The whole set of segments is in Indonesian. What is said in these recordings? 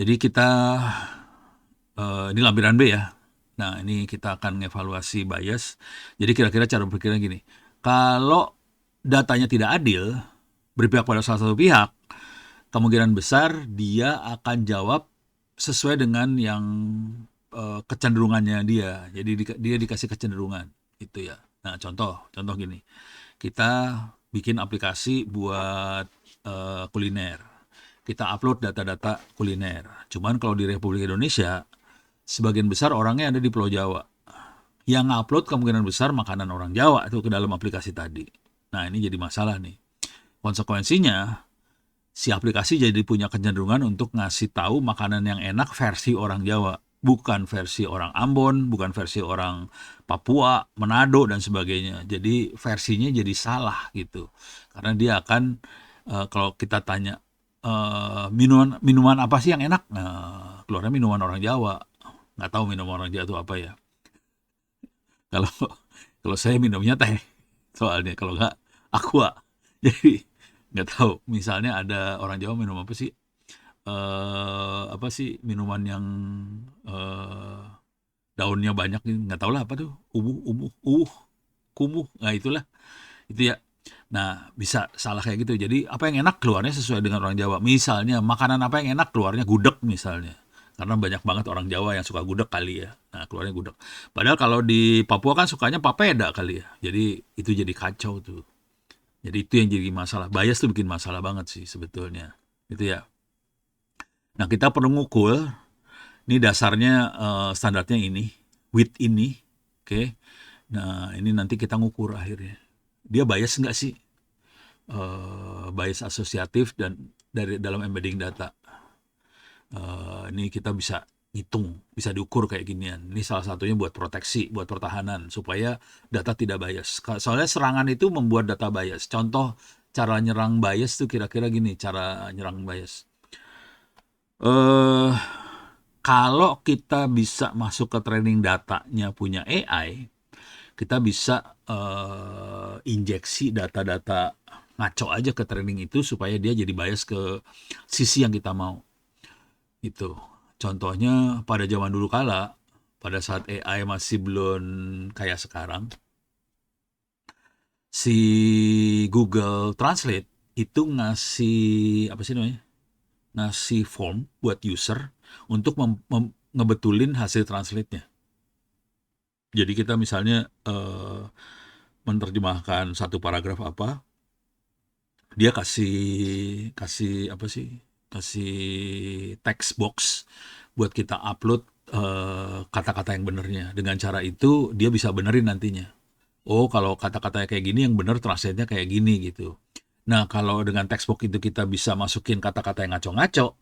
Jadi kita ini lampiran B ya. Nah, ini kita akan mengevaluasi bias. Jadi kira-kira cara berpikirnya gini. Kalau datanya tidak adil, berpihak pada salah satu pihak, kemungkinan besar dia akan jawab sesuai dengan yang kecenderungannya dia. Jadi dia dikasih kecenderungan itu ya. Nah, contoh gini. Kita bikin aplikasi buat kuliner. Kita upload data-data kuliner. Cuman kalau di Republik Indonesia, sebagian besar orangnya ada di Pulau Jawa. Yang upload kemungkinan besar makanan orang Jawa itu ke dalam aplikasi tadi. Nah, ini jadi masalah nih. Konsekuensinya, si aplikasi jadi punya kecenderungan untuk ngasih tahu makanan yang enak versi orang Jawa, bukan versi orang Ambon, bukan versi orang Papua, Manado dan sebagainya. Jadi versinya jadi salah gitu. Karena dia akan kalau kita tanya minuman minuman apa sih yang enak? Nah, keluarnya minuman orang Jawa. Nggak tahu minuman orang Jawa itu apa ya. Kalau kalau saya minumnya teh, soalnya kalau nggak aqua. Jadi nggak tahu. Misalnya ada orang Jawa minum apa sih? Apa sih minuman yang eh, daunnya banyak ini? Nggak tahu lah apa tuh? Kumuh. Nah itulah itu ya. Nah bisa salah kayak gitu. Jadi apa yang enak keluarnya sesuai dengan orang Jawa. Misalnya makanan apa yang enak keluarnya gudeg misalnya. Karena banyak banget orang Jawa yang suka gudeg kali ya. Nah, keluarnya gudeg. Padahal kalau di Papua kan sukanya papeda kali ya. Jadi itu jadi kacau tuh. Jadi itu yang jadi masalah. Bias tuh bikin masalah banget sih sebetulnya. Itu ya. Nah, kita perlu ngukur. Ini dasarnya standarnya ini. Width ini. Oke. Nah, ini nanti kita ngukur akhirnya. Dia bias nggak sih? Bias asosiatif dan dari dalam embedding data. Ini kita bisa hitung, bisa diukur kayak ginian. Ini salah satunya buat proteksi, buat pertahanan, supaya data tidak bias. Soalnya serangan itu membuat data bias. Contoh cara nyerang bias tuh kira-kira gini, cara nyerang bias. Eh, Kalau kita bisa masuk ke training datanya punya AI, kita bisa injeksi data-data ngaco aja ke training itu supaya dia jadi bias ke sisi yang kita mau. Itu. Contohnya pada zaman dulu kala, pada saat AI masih belum kayak sekarang, si Google Translate itu ngasih apa sih namanya? Ngasih form buat user untuk ngebetulin hasil translate-nya. Jadi kita misalnya menerjemahkan satu paragraf apa, dia kasih kasih apa sih? Kasih text box buat kita upload kata-kata yang benernya. Dengan cara itu dia bisa benerin nantinya. Oh, kalau kata-katanya kayak gini yang bener translate-nya kayak gini gitu. Nah, kalau dengan textbook itu kita bisa masukin kata-kata yang ngaco-ngaco,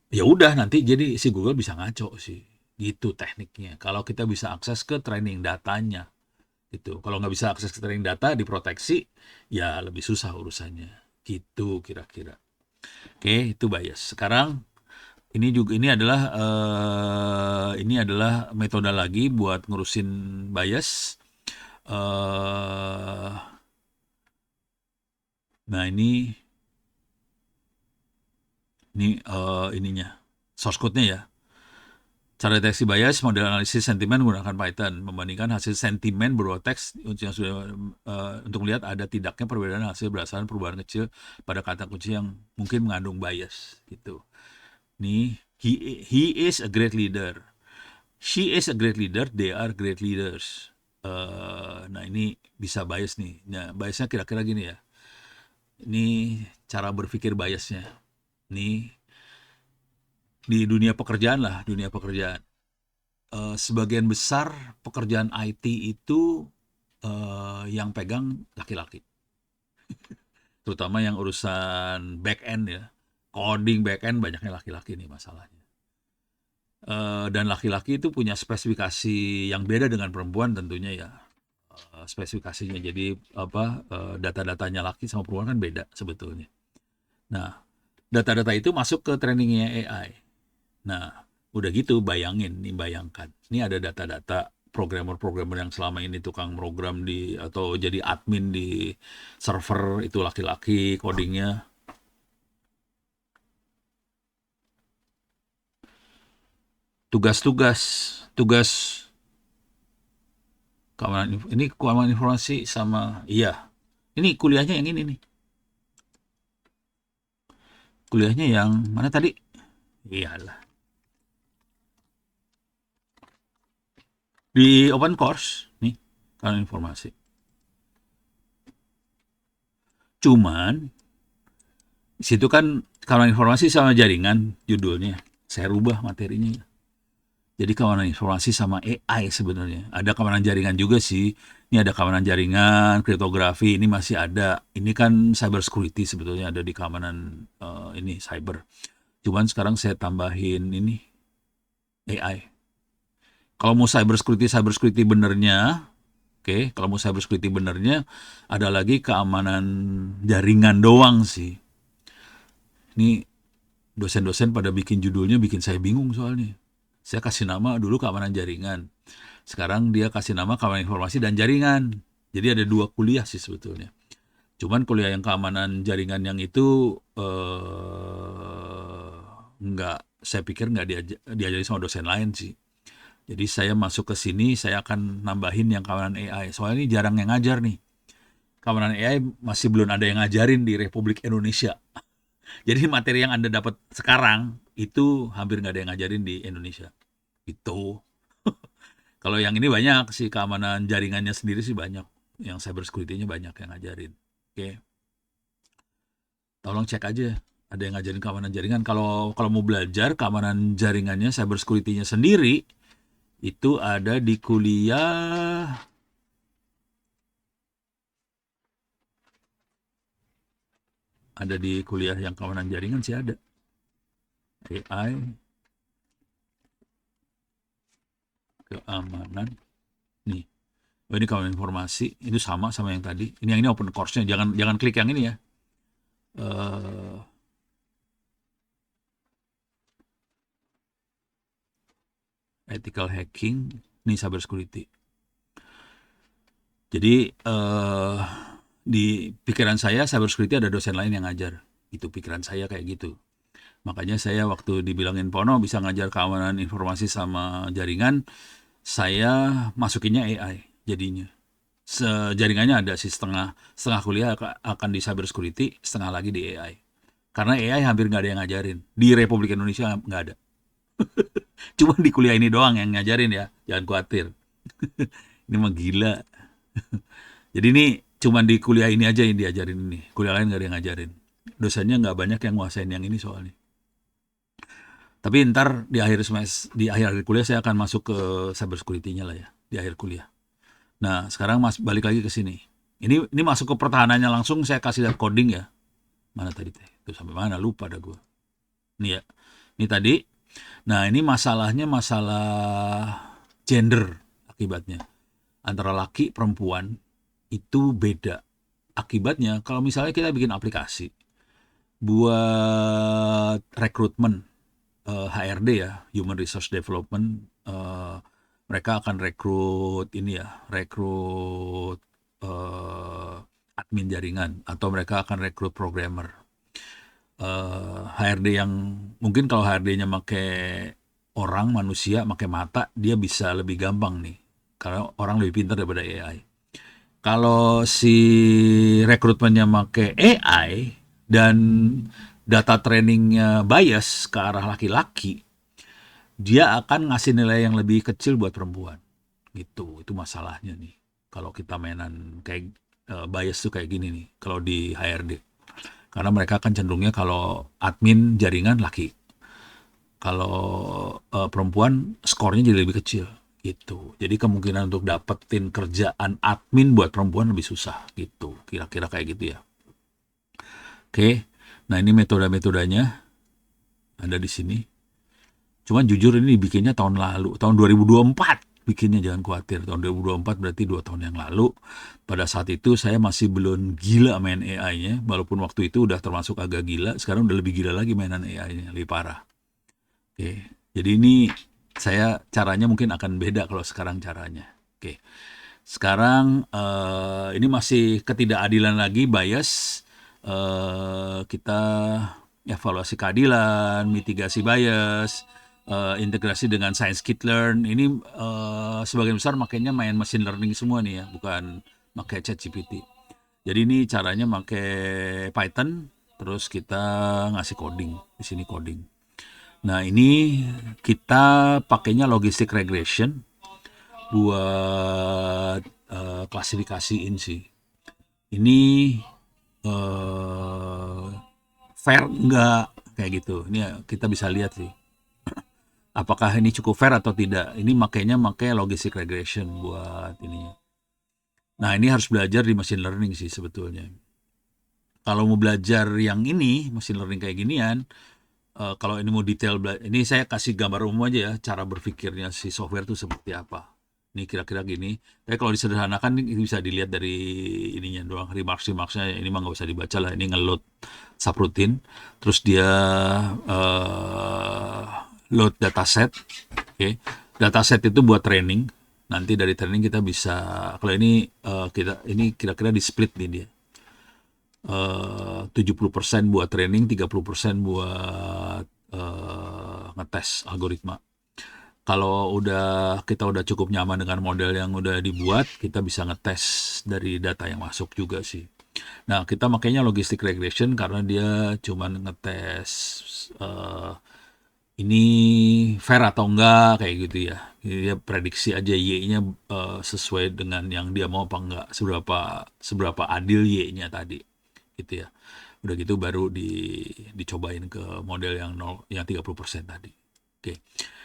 ya udah nanti jadi si Google bisa ngaco sih. Gitu tekniknya. Kalau kita bisa akses ke training datanya gitu. Kalau nggak bisa akses ke training data diproteksi, ya lebih susah urusannya. Gitu kira-kira. Oke, itu bias. Sekarang ini adalah metode lagi buat ngurusin bias. eh nah ininya source code-nya ya. Cara deteksi bias, model analisis sentimen menggunakan Python membandingkan hasil sentimen berupa teks yang sudah untuk melihat ada tidaknya perbedaan hasil berdasarkan perubahan kecil pada kata kunci yang mungkin mengandung bias gitu. Nih, he is a great leader. She is a great leader, they are great leaders. Nah ini bisa bias nih. Nah biasnya kira-kira gini ya. Ini cara berpikir biasnya. Ini di dunia pekerjaan lah, dunia pekerjaan. Sebagian besar pekerjaan IT itu yang pegang laki-laki. Terutama yang urusan back end ya. Coding back end banyaknya laki-laki nih masalahnya. Dan laki-laki itu punya spesifikasi yang beda dengan perempuan tentunya ya. Spesifikasinya. Jadi apa data-datanya laki sama perempuan kan beda sebetulnya. Nah, data-data itu masuk ke trainingnya AI. Nah, udah gitu bayangin nih bayangkan. Ini ada data-data programmer-programmer yang selama ini tukang program di atau jadi admin di server itu laki-laki codingnya. tugas-tugas, tugas ini keamanan informasi sama iya. Ini kuliahnya yang ini nih. Kuliahnya yang mana tadi? Iyalah. Di open course nih, keamanan informasi. Cuman di situ kan keamanan informasi sama jaringan judulnya. Saya rubah materinya. Jadi keamanan informasi sama AI sebenarnya. Ada keamanan jaringan juga sih. Ini ada keamanan jaringan, kriptografi, ini masih ada. Ini kan cyber security sebetulnya ada di keamanan ini cyber. Cuman sekarang saya tambahin ini AI. Kalau mau cyber security benernya, oke, kalau mau cyber security benernya ada lagi keamanan jaringan doang sih. Ini dosen-dosen pada bikin judulnya bikin saya bingung soalnya. Saya kasih nama dulu keamanan jaringan. Sekarang dia kasih nama keamanan informasi dan jaringan. Jadi ada 2 kuliah sih sebetulnya. Cuman kuliah yang keamanan jaringan yang itu nggak, saya pikir nggak diajari sama dosen lain sih. Jadi saya masuk ke sini, saya akan nambahin yang keamanan AI. Soalnya ini jarang yang ngajar nih. Keamanan AI masih belum ada yang ngajarin di Republik Indonesia. Jadi materi yang Anda dapat sekarang itu hampir nggak ada yang ngajarin di Indonesia. Itu. Kalau yang ini banyak sih, keamanan jaringannya sendiri sih banyak. Yang cyber security-nya banyak yang ngajarin. Oke. Tolong cek aja. Ada yang ngajarin keamanan jaringan. Kalau mau belajar keamanan jaringannya, cyber security-nya sendiri, itu ada di kuliah. Ada di kuliah yang keamanan jaringan sih ada. AI, keamanan. Nih. Oh, ini keamanan informasi. Itu sama yang tadi. Ini yang ini open course-nya. Jangan klik yang ini ya. Ethical hacking. Ini cyber security. Jadi di pikiran saya cyber security ada dosen lain yang ngajar. Itu pikiran saya kayak gitu. Makanya saya waktu dibilangin Pono bisa ngajar keamanan informasi sama jaringan, saya masukinnya AI jadinya. Jaringannya ada sih setengah kuliah akan di cyber security, setengah lagi di AI. Karena AI hampir nggak ada yang ngajarin. Di Republik Indonesia nggak ada. Cuma di kuliah ini doang yang ngajarin ya, jangan khawatir. Ini mah gila. Jadi ini cuma di kuliah ini aja yang diajarin ini. Kuliah lain nggak ada yang ngajarin. Dosennya nggak banyak yang nguasain yang ini soalnya. Tapi ntar di akhir kuliah saya akan masuk ke cyber security-nya lah ya, di akhir kuliah. Nah, sekarang balik lagi ke sini. Ini masuk ke pertahanannya langsung, saya kasih lihat coding ya. Mana tadi teh? Itu sampai mana? Lupa ada gue. Ini ya. Ini tadi. Nah, ini masalahnya masalah gender akibatnya. Antara laki perempuan itu beda. Akibatnya kalau misalnya kita bikin aplikasi buat rekrutmen, HRD ya, Human Resource Development, mereka akan rekrut admin jaringan, atau mereka akan rekrut programmer. HRD yang mungkin kalau HRD-nya pakai orang, manusia, pakai mata, dia bisa lebih gampang nih, karena orang lebih pintar daripada AI. Kalau si rekrutmennya pakai AI dan data trainingnya bias ke arah laki-laki, dia akan ngasih nilai yang lebih kecil buat perempuan. Gitu, itu masalahnya nih. Kalau kita mainan kayak bias tuh kayak gini nih, kalau di HRD. Karena mereka akan cenderungnya kalau admin jaringan laki. Kalau perempuan skornya jadi lebih kecil gitu. Jadi kemungkinan untuk dapetin kerjaan admin buat perempuan lebih susah gitu. Kira-kira kayak gitu ya. Oke. Nah, ini metode-metodenya ada di sini. Cuman jujur ini dibikinnya tahun lalu, tahun 2024 bikinnya, jangan khawatir. Tahun 2024 berarti 2 tahun yang lalu. Pada saat itu saya masih belum gila main AI-nya, walaupun waktu itu udah termasuk agak gila, sekarang udah lebih gila lagi mainan AI-nya, lebih parah. Oke, jadi ini saya caranya mungkin akan beda kalau sekarang caranya. Oke, sekarang ini masih ketidakadilan lagi, bias. Kita evaluasi keadilan, mitigasi bias, integrasi dengan scikit-learn. Ini sebagian besar makanya main machine learning semua nih ya, bukan pakai ChatGPT. Jadi ini caranya pakai Python, terus kita ngasih coding di sini coding. Nah ini kita pakainya logistic regression buat klasifikasiin sih. Ini eh, fair enggak kayak gitu. Ini ya, kita bisa lihat sih. Apakah ini cukup fair atau tidak? Ini makanya pakai logistic regression buat ininya. Nah ini harus belajar di machine learning sih sebetulnya. Kalau mau belajar yang ini machine learning kayak ginian, kalau ini mau detail, ini saya kasih gambar umum aja ya, cara berpikirnya si software itu seperti apa. Ini kira-kira gini. Tapi kalau disederhanakan ini bisa dilihat dari ininya doang, remarks-remarksnya. Ini mah nggak usah dibaca lah. Ini nge-load subroutine, terus dia load dataset. Oke, dataset itu buat training. Nanti dari training kita bisa, kalau ini ini kira-kira di split nih dia. 70% buat training, 30% buat ngetes algoritma. Kalau kita udah cukup nyaman dengan model yang udah dibuat, kita bisa ngetes dari data yang masuk juga sih. Nah, kita makanya logistic regression karena dia cuman ngetes ini fair atau enggak kayak gitu ya. Dia prediksi aja Y-nya sesuai dengan yang dia mau apa enggak, seberapa adil Y-nya tadi gitu ya. Udah gitu baru dicobain ke model yang 30% tadi. Oke.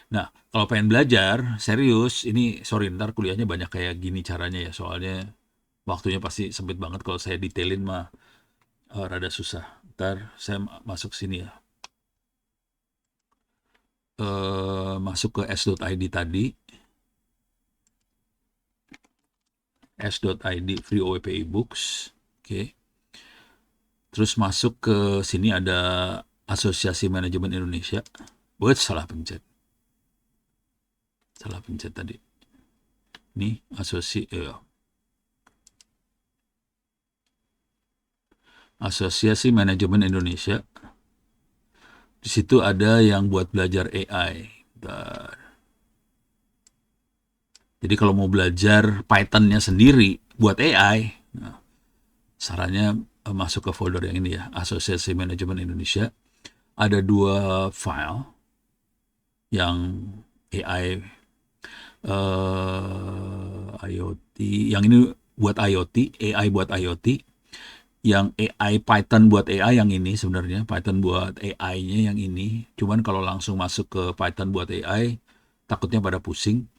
Nah, kalau pengen belajar serius, ini sorry ntar kuliahnya banyak kayak gini caranya ya, soalnya waktunya pasti sempit banget kalau saya detailin mah rada susah. Ntar saya masuk sini ya. Masuk ke s.id tadi. s.id free OEPI books. Oke. Terus masuk ke sini ada Asosiasi Manajemen Indonesia. Buat salah pencet tadi. Ini Asosiasi Manajemen Indonesia. Di situ ada yang buat belajar AI. Bentar. Jadi kalau mau belajar Python-nya sendiri buat AI, nah, sarannya masuk ke folder yang ini ya, Asosiasi Manajemen Indonesia. Ada 2 file yang AI IoT, yang ini buat IoT, AI buat IoT, yang AI Python buat AI yang ini sebenarnya, Python buat AI-nya yang ini. Cuman kalau langsung masuk ke Python buat AI, takutnya pada pusing.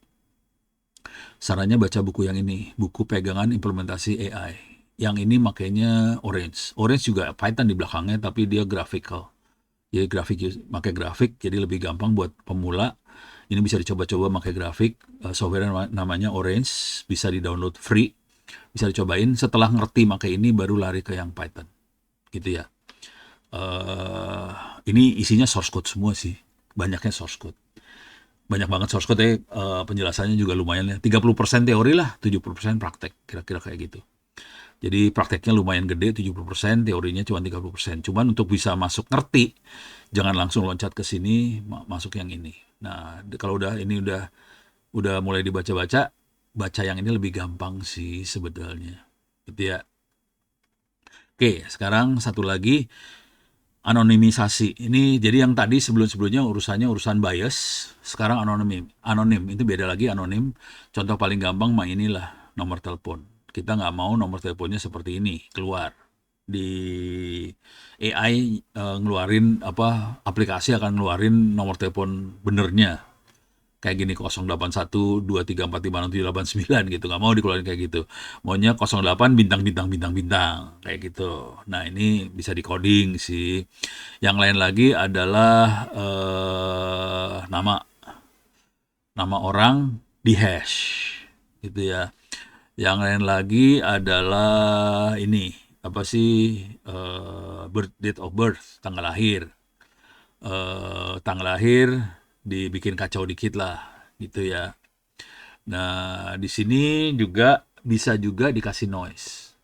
Sarannya baca buku yang ini, buku pegangan implementasi AI. Yang ini makanya Orange. Orange juga Python di belakangnya, tapi dia graphical. Jadi pakai grafik, jadi lebih gampang buat pemula. Ini bisa dicoba-coba pakai grafik. Software namanya Orange, bisa di-download free, bisa dicobain. Setelah ngerti pakai ini, baru lari ke yang Python, gitu ya. Ini isinya source code semua sih, banyaknya source code. Banyak banget source code, penjelasannya juga lumayan ya. 30% teori lah, 70% praktek, kira-kira kayak gitu. Jadi prakteknya lumayan gede, 70%, teorinya cuma 30%. Cuman untuk bisa masuk ngerti, jangan langsung loncat ke sini, masuk yang ini. Nah, kalau ini udah mulai dibaca-baca, baca yang ini lebih gampang sih sebetulnya. Gitu ya. Oke, sekarang satu lagi, anonimisasi. Ini jadi yang tadi sebelum-sebelumnya urusan bias, sekarang anonim. Anonim itu beda lagi anonim. Contoh paling gampang mah inilah nomor telepon. Kita nggak mau nomor teleponnya seperti ini keluar di AI. Ngeluarin apa, aplikasi akan ngeluarin nomor telepon benernya kayak gini, 0812345678 gitu, nggak mau dikeluarin kayak gitu, maunya 08 bintang bintang bintang bintang kayak gitu. Nah ini bisa di coding sih. Yang lain lagi adalah nama orang di hash gitu ya. Yang lain lagi adalah ini apa sih, date of birth, tanggal lahir. Tanggal lahir dibikin kacau dikit lah gitu ya. Nah, di sini juga bisa juga dikasih noise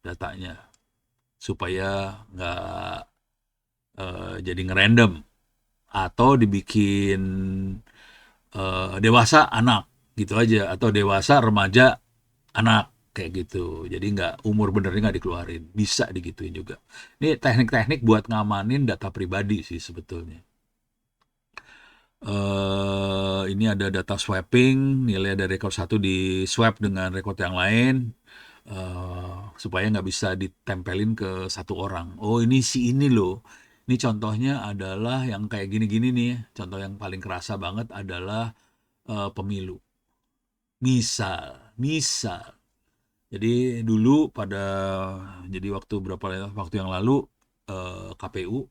datanya supaya nggak jadi ngerandom atau dibikin dewasa anak gitu aja, atau dewasa remaja anak kayak gitu. Jadi nggak umur benernya nggak dikeluarin, bisa digituin juga. Ini teknik-teknik buat ngamanin data pribadi sih sebetulnya. Ini ada data swapping, nilai dari rekor satu di swap dengan rekor yang lain, supaya nggak bisa ditempelin ke satu orang. Oh ini si ini loh. Ini contohnya adalah yang kayak gini-gini nih. Contoh yang paling kerasa banget adalah pemilu. Misal. Jadi dulu jadi waktu yang lalu KPU,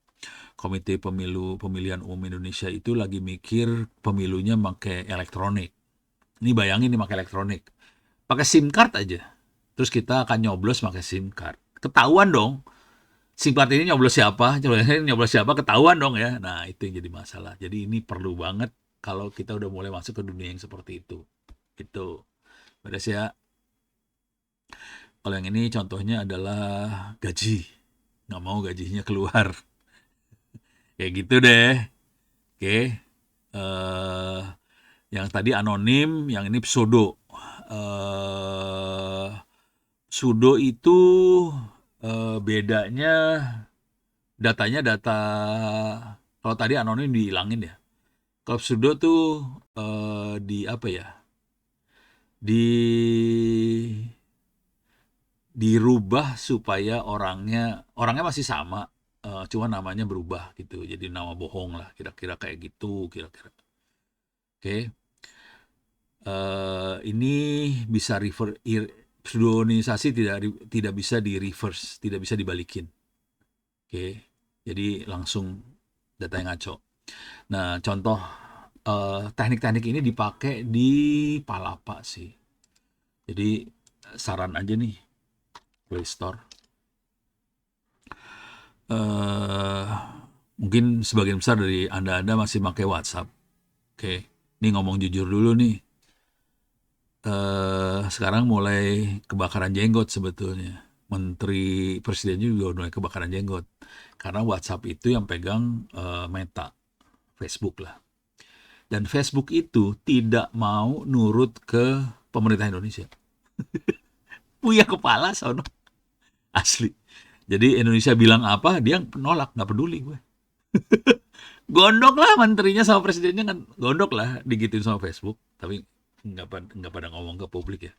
Komite Pemilihan Umum Indonesia itu lagi mikir pemilunya pakai elektronik. Ini bayangin nih pakai elektronik. Pakai SIM card aja. Terus kita akan nyoblos pakai SIM card. Ketahuan dong. SIM card ini nyoblos siapa ketahuan dong ya. Nah, itu yang jadi masalah. Jadi ini perlu banget kalau kita udah mulai masuk ke dunia yang seperti itu. Itu. Beres ya. Kalau yang ini contohnya adalah gaji. Nggak mau gajinya keluar. Kayak gitu deh. Oke. Eh, yang tadi anonim, yang ini pseudo. Eh, Pseudo itu bedanya datanya kalau tadi anonim dihilangin ya. Kalau pseudo tuh di apa ya? Di dirubah supaya orangnya masih sama, cuma namanya berubah gitu. Jadi nama bohong lah, kira-kira kayak gitu, kira-kira. Oke. Ini bisa pseudonymisasi tidak bisa di reverse, tidak bisa dibalikin. Oke. Jadi langsung data yang ngaco. Nah, contoh teknik-teknik ini dipakai di Palapa sih. Jadi saran aja nih, Play Store. Mungkin sebagian besar dari Anda masih pakai WhatsApp. Oke, ini ngomong jujur dulu nih. Sekarang mulai kebakaran jenggot sebetulnya. Menteri Presiden juga mulai kebakaran jenggot. Karena WhatsApp itu yang pegang Meta, Facebook lah. Dan Facebook itu tidak mau nurut ke pemerintah Indonesia. Punya kepala sono. Asli. Jadi Indonesia bilang apa, dia nolak, nggak peduli gue. Gondok lah menterinya sama presidennya kan, gondok lah digituin sama Facebook. Tapi nggak pada ngomong ke publik ya.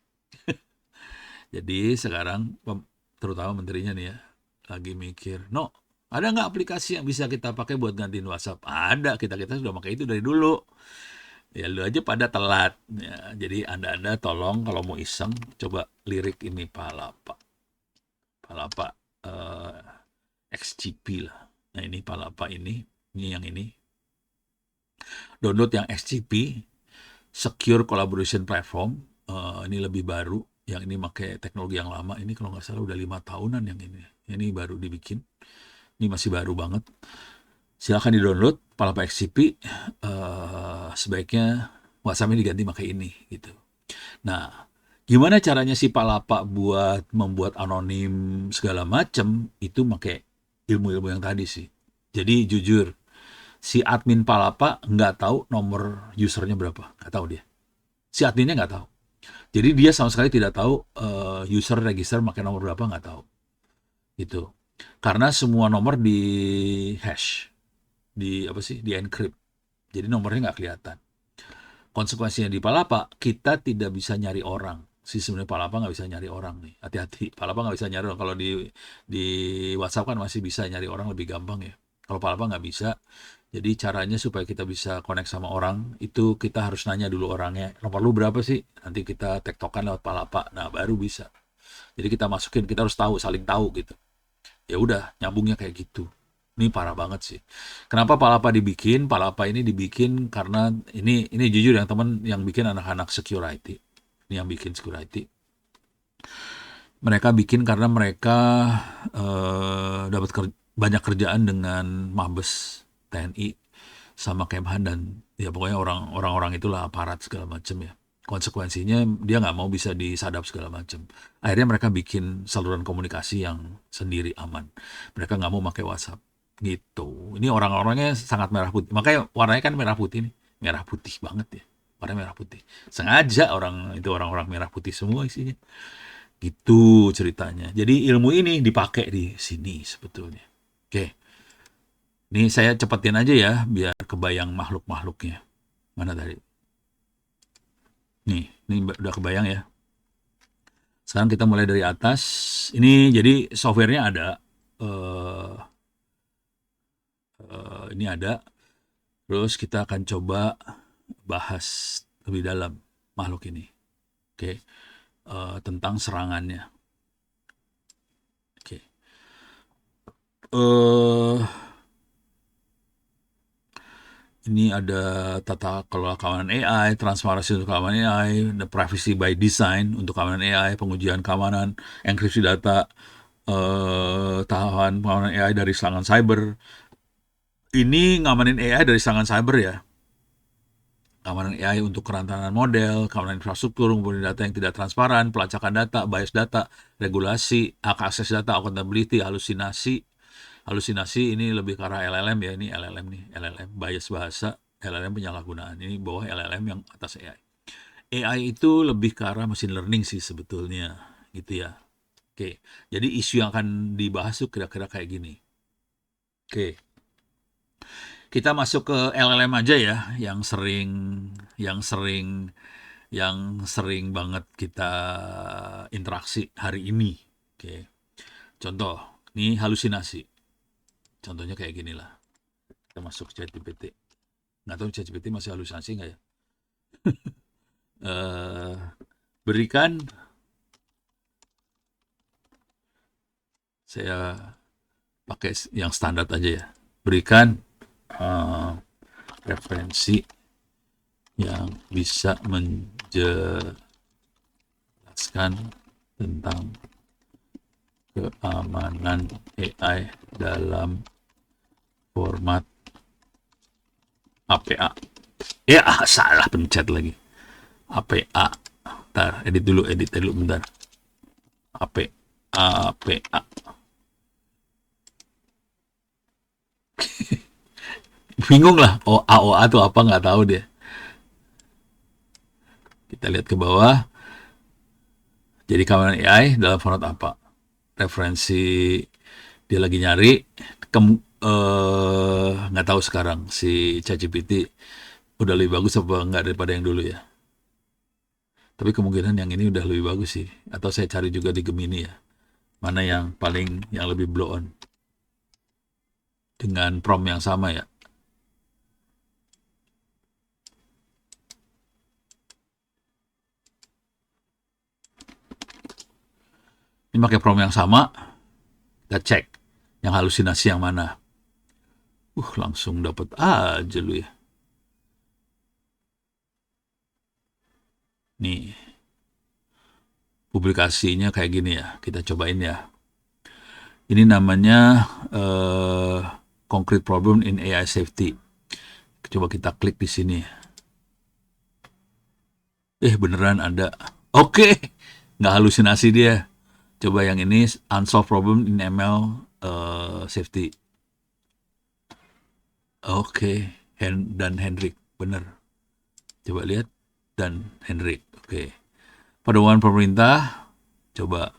Jadi sekarang terutama menterinya nih ya, lagi mikir, no, ada nggak aplikasi yang bisa kita pakai buat gantiin WhatsApp? Ada, kita sudah pakai itu dari dulu. Ya lu aja pada telat. Ya, jadi Anda tolong kalau mau iseng coba lirik ini Palapa eh, XGP lah. Nah ini Palapa ini yang ini. Download yang XGP Secure Collaboration Platform. Ini lebih baru. Yang ini pakai teknologi yang lama. Ini kalau nggak salah udah 5 tahunan yang ini. Ini baru dibikin. Ini masih baru banget. Silahkan di-download Palapa XGP. Sebaiknya WhatsApp-nya diganti pakai ini gitu. Nah, gimana caranya si Palapa buat membuat anonim segala macam itu pakai ilmu-ilmu yang tadi sih. Jadi jujur, si admin Palapa nggak tahu nomor usernya berapa, nggak tahu dia. Si adminnya nggak tahu. Jadi dia sama sekali tidak tahu user register pakai nomor berapa, nggak tahu. Gitu. Karena semua nomor di hash, di encrypt. Jadi nomornya nggak kelihatan. Konsekuensinya di Palapa, kita tidak bisa nyari orang. Sistemnya Palapa nggak bisa nyari orang nih. Hati-hati, Palapa nggak bisa nyari orang. Kalau di WhatsApp kan masih bisa nyari orang lebih gampang ya. Kalau Palapa nggak bisa. Jadi caranya supaya kita bisa connect sama orang, itu kita harus nanya dulu orangnya, nomor lu berapa sih? Nanti kita tektokan lewat Palapa. Nah, baru bisa. Jadi kita masukin, kita harus tahu, saling tahu gitu. Ya udah, nyambungnya kayak gitu. Ini parah banget sih. Kenapa Palapa dibikin? Palapa ini dibikin karena ini jujur yang teman yang bikin anak-anak security. Ini yang bikin security. Mereka bikin karena mereka dapat banyak kerjaan dengan Mabes TNI sama Kemhan dan ya pokoknya orang-orang itulah aparat segala macam ya. Konsekuensinya dia nggak mau bisa disadap segala macam. Akhirnya mereka bikin saluran komunikasi yang sendiri aman. Mereka nggak mau pakai WhatsApp. gitu. Ini orang-orangnya sangat merah putih. Makanya warnanya kan merah putih nih. Merah putih banget ya. Warna merah putih. Sengaja orang-orang merah putih semua isinya. Gitu ceritanya. Jadi ilmu ini dipakai di sini sebetulnya. Oke. Ini saya cepetin aja ya biar kebayang makhluk-makhluknya. Mana tadi? Nih, ini udah kebayang ya. Sekarang kita mulai dari atas. Ini jadi softwarenya ada. Eh, ini ada. Terus kita akan coba bahas lebih dalam makhluk ini. Oke. Tentang serangannya. Oke. Eh, ini ada tata kelola keamanan AI, transparansi untuk keamanan AI, the privacy by design untuk keamanan AI, pengujian keamanan, enkripsi data, tahapan pengamanan AI dari serangan cyber. Ini ngamanin AI dari serangan cyber ya. Keamanan AI untuk kerentanan model, keamanan infrastruktur, kemudian data yang tidak transparan, pelacakan data, bias data, regulasi, hak akses data, accountability, halusinasi. Halusinasi ini lebih ke arah LLM ya, ini LLM nih, LLM, bias bahasa, LLM penyalahgunaan. Ini bawah LLM yang atas AI. AI itu lebih ke arah machine learning sih sebetulnya, gitu ya. Oke, jadi isu yang akan dibahas tuh kira-kira kayak gini. Oke, kita masuk ke LLM aja ya, yang sering yang sering banget kita interaksi hari ini. Oke. Contoh, ini halusinasi. Contohnya kayak gini lah. Kita masuk ChatGPT. Nggak tahu ChatGPT masih halusinasi nggak ya? Eh, berikan, saya pakai yang standar aja ya. Berikan eh, referensi yang bisa menjelaskan tentang keamanan AI dalam format APA. Ya, salah pencet lagi. APA. Bentar, edit dulu bentar. APA. APA. Bingung lah. OA tuh apa nggak tahu deh. Kita lihat ke bawah. Jadi keamanan AI dalam format apa? Referensi dia lagi nyari. Nggak tahu sekarang si ChatGPT udah lebih bagus apa nggak daripada yang dulu ya. Tapi kemungkinan yang ini udah lebih bagus sih. Atau saya cari juga di Gemini ya. Mana yang lebih blow on. Dengan prompt yang sama ya. Ini pakai prompt yang sama. Kita cek. Yang halusinasi yang mana. Langsung dapat aja lu ya. Nih. Publikasinya kayak gini ya. Kita cobain ya. Ini namanya Concrete Problem in AI Safety. Coba kita klik di sini. Beneran ada. Oke, nggak halusinasi dia. Coba yang ini Unsolved Problem in ML Safety. Oke, dan Hendrik, bener. Coba lihat dan Hendrik. Oke. Pedoman pemerintah. Coba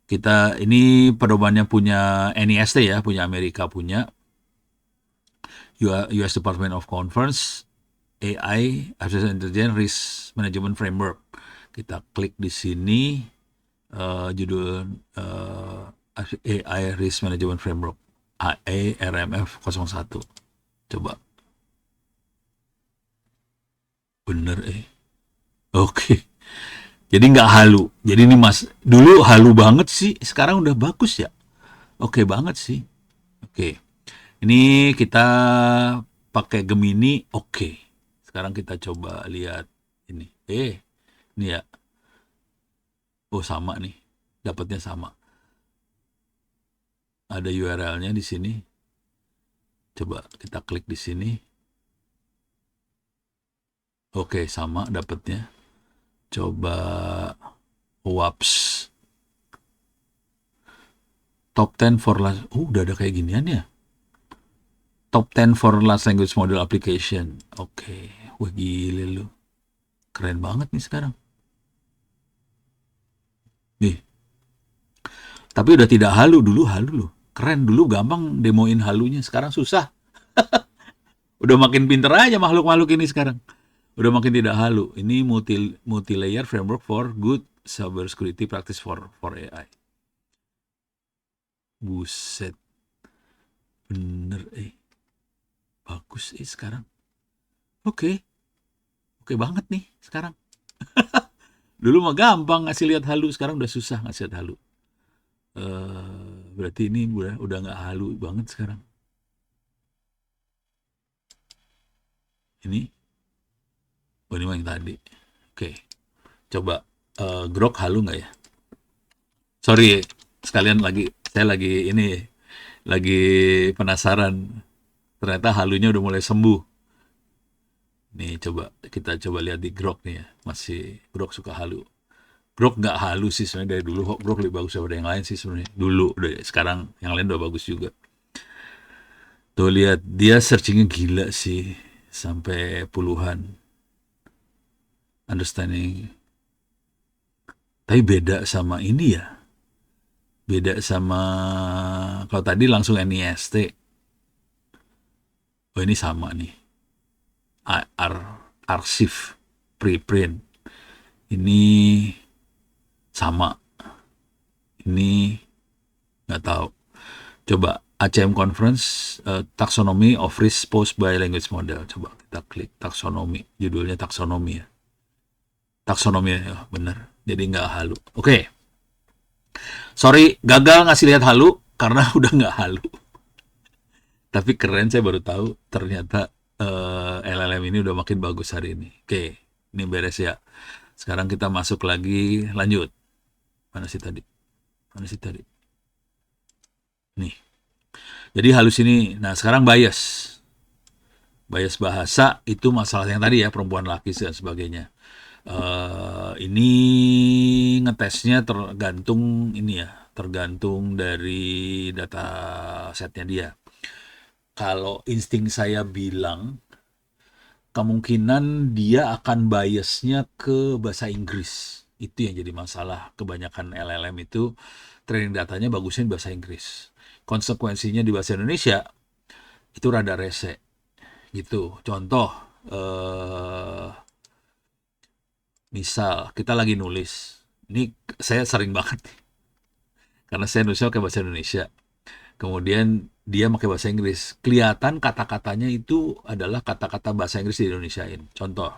kita ini pedomannya punya NIST ya, punya Amerika punya. US Department of Commerce AI Artificial Intelligence Risk Management Framework. Kita klik di sini judul AI Risk Management Framework ARMF 01. Coba. Bener Oke. Jadi nggak halu. Jadi ini mas, dulu halu banget sih, sekarang udah bagus ya. Oke banget sih. Oke. Ini kita pakai Gemini, oke. Sekarang kita coba lihat ini. Ini ya. Sama nih. Dapatnya sama. Ada URL-nya di sini. Coba kita klik di sini. Oke, sama dapatnya. Coba WAPS. Top 10 for last. Udah ada kayak ginian ya. Top 10 for large language model application. Oke. Wah, gile lu. Keren banget nih sekarang. Nih, tapi udah tidak halu, dulu halu loh. Keren, dulu gampang demoin halunya, sekarang susah. Udah makin pinter aja makhluk-makhluk ini sekarang. Udah makin tidak halu. Ini multi layer framework for good cyber security practice for AI. Buset, bener bagus sekarang. Oke, oke banget nih sekarang. Dulu mah gampang ngasih lihat halu, sekarang udah susah ngasih lihat halu. Berarti ini udah nggak halu banget sekarang. Ini, oh ini mah yang tadi. Oke, coba Grok halu nggak ya? Sorry, sekalian saya lagi penasaran. Ternyata halunya udah mulai sembuh. Nih kita coba lihat di Grok nih ya. Masih Grok suka halu. Grok nggak halu sih sebenarnya dari dulu. Grok lebih bagus daripada yang lain sih sebenarnya. Dulu, sekarang yang lain udah bagus juga. Tuh lihat, dia searchingnya gila sih. Sampai puluhan. Understanding. Tapi beda sama ini ya. Beda sama, kalau tadi langsung NIST. Oh ini sama nih. Arsif preprint. Ini sama. Ini nggak tahu. Coba ACM Conference Taxonomy of Risk Posed by Language Model. Coba kita klik taksonomi. Judulnya taksonomi ya. Taksonomi ya, bener. Jadi nggak halu. Oke. Sorry, gagal ngasih lihat halu karena udah nggak halu. Tapi keren, saya baru tahu ternyata LLM ini udah makin bagus hari ini. Oke, ini beres ya. Sekarang kita masuk lagi, lanjut. Mana sih tadi? Nih. Jadi halus ini, nah sekarang bias. Bias bahasa itu masalah yang tadi ya, perempuan laki dan sebagainya. Ini ngetesnya tergantung dari data setnya dia. Kalau insting saya bilang, kemungkinan dia akan biasnya ke bahasa Inggris. Itu yang jadi masalah. Kebanyakan LLM itu training datanya bagusnya di bahasa Inggris. Konsekuensinya di bahasa Indonesia itu rada rese gitu. Contoh, misal kita lagi nulis. Ini saya sering banget karena saya nulisnya pakai bahasa Indonesia. Kemudian dia pakai bahasa Inggris. Kelihatan kata-katanya itu adalah kata-kata bahasa Inggris di Indonesiain. Contoh,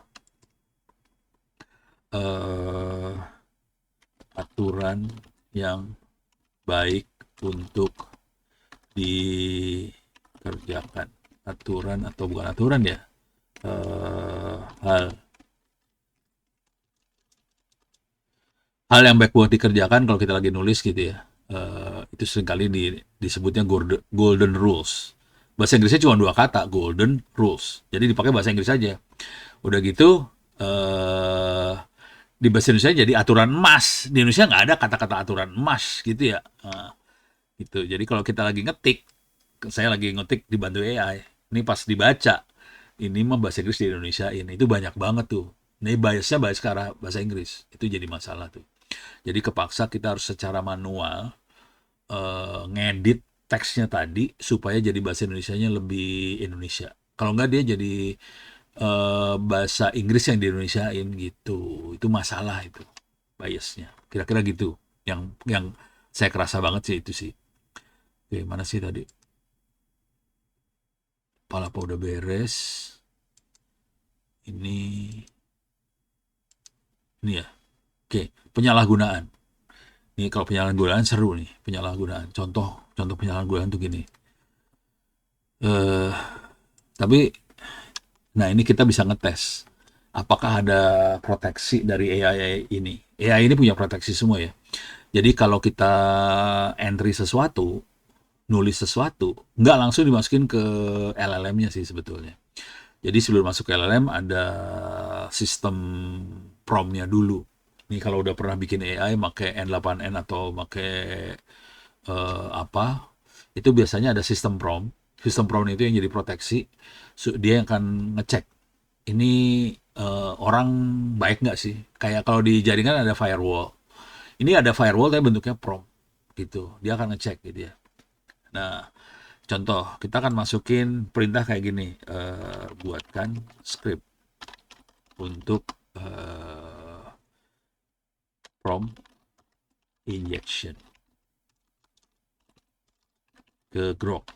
aturan yang baik untuk dikerjakan. Aturan atau bukan aturan ya? Hal yang baik buat dikerjakan kalau kita lagi nulis gitu ya. Itu seringkali disebutnya golden rules. Bahasa Inggrisnya cuma 2 kata, golden rules. Jadi dipakai bahasa Inggris aja. Udah gitu, di bahasa Indonesia jadi aturan emas. Di Indonesia nggak ada kata-kata aturan emas gitu ya. Gitu. Jadi kalau kita lagi ngetik, saya lagi ngetik dibantu AI. Ini pas dibaca, ini mah bahasa Inggris di Indonesia ini. Itu banyak banget tuh. Ini biasnya bias ke arah bahasa Inggris. Itu jadi masalah tuh. Jadi kepaksa kita harus secara manual ngedit teksnya tadi supaya jadi bahasa Indonesianya lebih Indonesia. Kalau nggak dia jadi bahasa Inggris yang di Indonesiain gitu. Itu masalah itu biasnya. Kira-kira gitu. Yang saya kerasa banget sih itu sih. Oke, mana sih tadi? Palapa udah beres. Ini ya. Oke, penyalahgunaan. Ini kalau penyalahgunaan seru nih, penyalahgunaan. Contoh penyalahgunaan tuh gini. Tapi nah ini kita bisa ngetes apakah ada proteksi dari AI ini. AI ini punya proteksi semua ya. Jadi kalau kita entry sesuatu, nulis sesuatu, nggak langsung dimasukin ke LLM-nya sih sebetulnya. Jadi sebelum masuk ke LLM ada sistem prompt-nya dulu. Nih kalau udah pernah bikin AI pakai N8N atau pakai apa, itu biasanya ada sistem prompt. Sistem prompt itu yang jadi proteksi. Dia yang akan ngecek ini orang baik nggak sih. Kayak kalau di jaringan ada firewall. Ini ada firewall tapi bentuknya prompt gitu. Dia akan ngecek gitu ya. Nah, contoh kita akan masukin perintah kayak gini. Buatkan script untuk prompt injection ke Grok.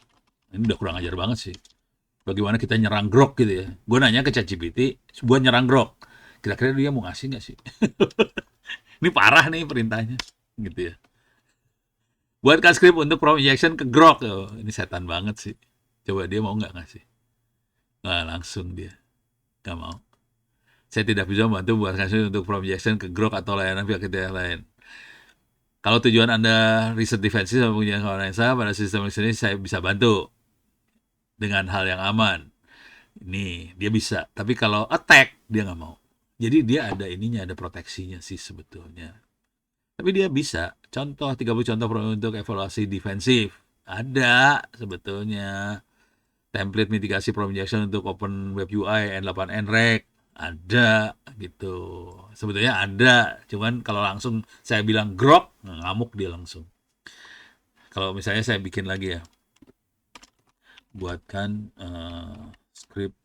Ini udah kurang ajar banget sih. Bagaimana kita nyerang Grok gitu ya. Gue nanya ke ChatGPT, gue nyerang Grok. Kira-kira dia mau ngasih nggak sih? Ini parah nih perintahnya. Gitu ya. Buatkan script untuk prompt injection ke Grok. Oh, ini setan banget sih. Coba dia mau nggak ngasih? Nah, langsung dia. Nggak mau. Saya tidak bisa membantu buat script untuk prompt injection ke Grok atau layanan pihak ketiga lain. Kalau tujuan Anda riset defensif sama punya kawan yang sama pada sistem ini, saya bisa bantu dengan hal yang aman. Ini dia bisa, tapi kalau attack dia nggak mau. Jadi dia ada ininya, ada proteksinya sih sebetulnya. Tapi dia bisa. Contoh 30 contoh untuk evaluasi defensif. Ada sebetulnya. Template mitigasi problem injection untuk Open Web UI N8 NREG. Ada gitu. Sebetulnya ada. Cuman kalau langsung saya bilang grok, ngamuk dia langsung. Kalau misalnya saya bikin lagi ya. Buatkan script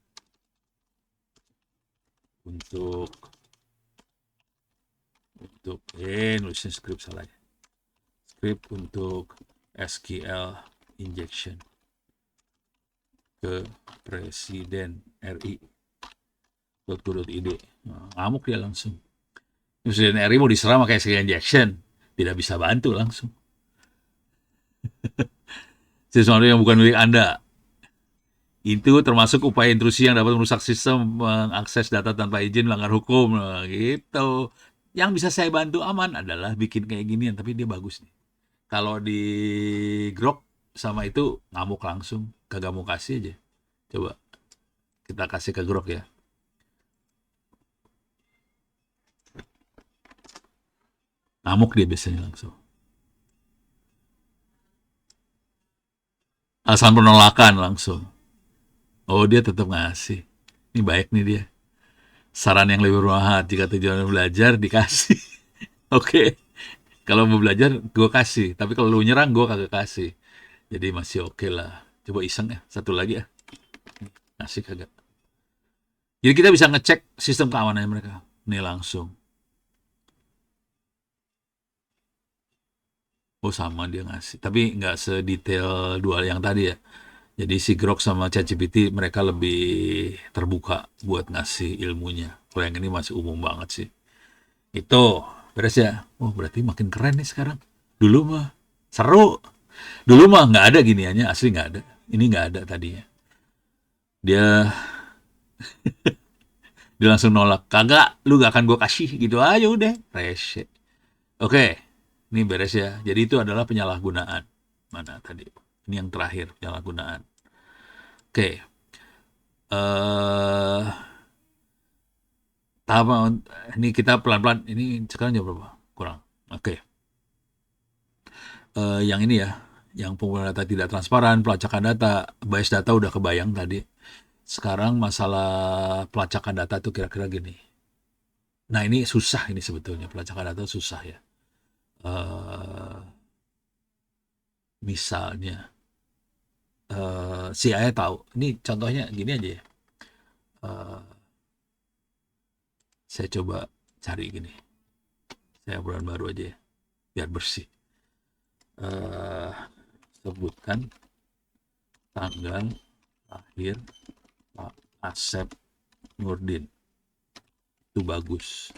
untuk nulisnya script salah ya. Script untuk SQL injection ke presiden RI.go.id. Ngamuk dia langsung. Presiden RI mau diserang pakai SQL injection, tidak bisa bantu langsung. Sesuatu yang bukan milik Anda. Itu termasuk upaya intrusi yang dapat merusak sistem, mengakses data tanpa izin, melanggar hukum, gitu. Yang bisa saya bantu aman adalah bikin kayak ginian, tapi dia bagus nih. Kalau di Grok sama itu ngamuk langsung, kagak mau kasih aja. Coba kita kasih ke Grok ya. Ngamuk dia biasanya langsung. Alasan penolakan langsung. Oh dia tetap ngasih. Ini baik nih dia. Saran yang lebih bermanfaat jika tujuan belajar dikasih. Oke. Okay. Kalau mau belajar gue kasih. Tapi kalau lu nyerang gue kagak kasih. Jadi masih oke lah. Coba iseng ya. Satu lagi ya. Ngasih kagak. Jadi kita bisa ngecek sistem keamanan mereka. Nih langsung. Oh sama dia ngasih. Tapi nggak sedetail dua yang tadi ya. Jadi si Grok sama ChatGPT mereka lebih terbuka buat ngasih ilmunya. Kalau yang ini masih umum banget sih. Itu beres ya. Oh berarti makin keren nih sekarang. Dulu mah seru. Dulu mah nggak ada giniannya, asli nggak ada. Ini nggak ada tadinya. Dia dia langsung nolak. Kagak, lu gak akan gue kasih gitu aja udah. Rese. Oke, ini beres ya. Jadi itu adalah penyalahgunaan. Mana tadi? Ini yang terakhir penyalahgunaan. Oke. Tahap ini kita pelan-pelan. Ini sekarang jam berapa? Kurang. Oke. Yang ini ya, yang penggunaan data tidak transparan, pelacakan data, bias data udah kebayang tadi. Sekarang masalah pelacakan data tuh kira-kira gini. Nah ini susah ini sebetulnya, pelacakan data susah ya. Misalnya, CIA tahu, ini contohnya gini aja ya. Saya coba cari gini, saya bulan baru aja ya, biar bersih. Sebutkan tanggal lahir Pak Asep Nurdin. Itu bagus.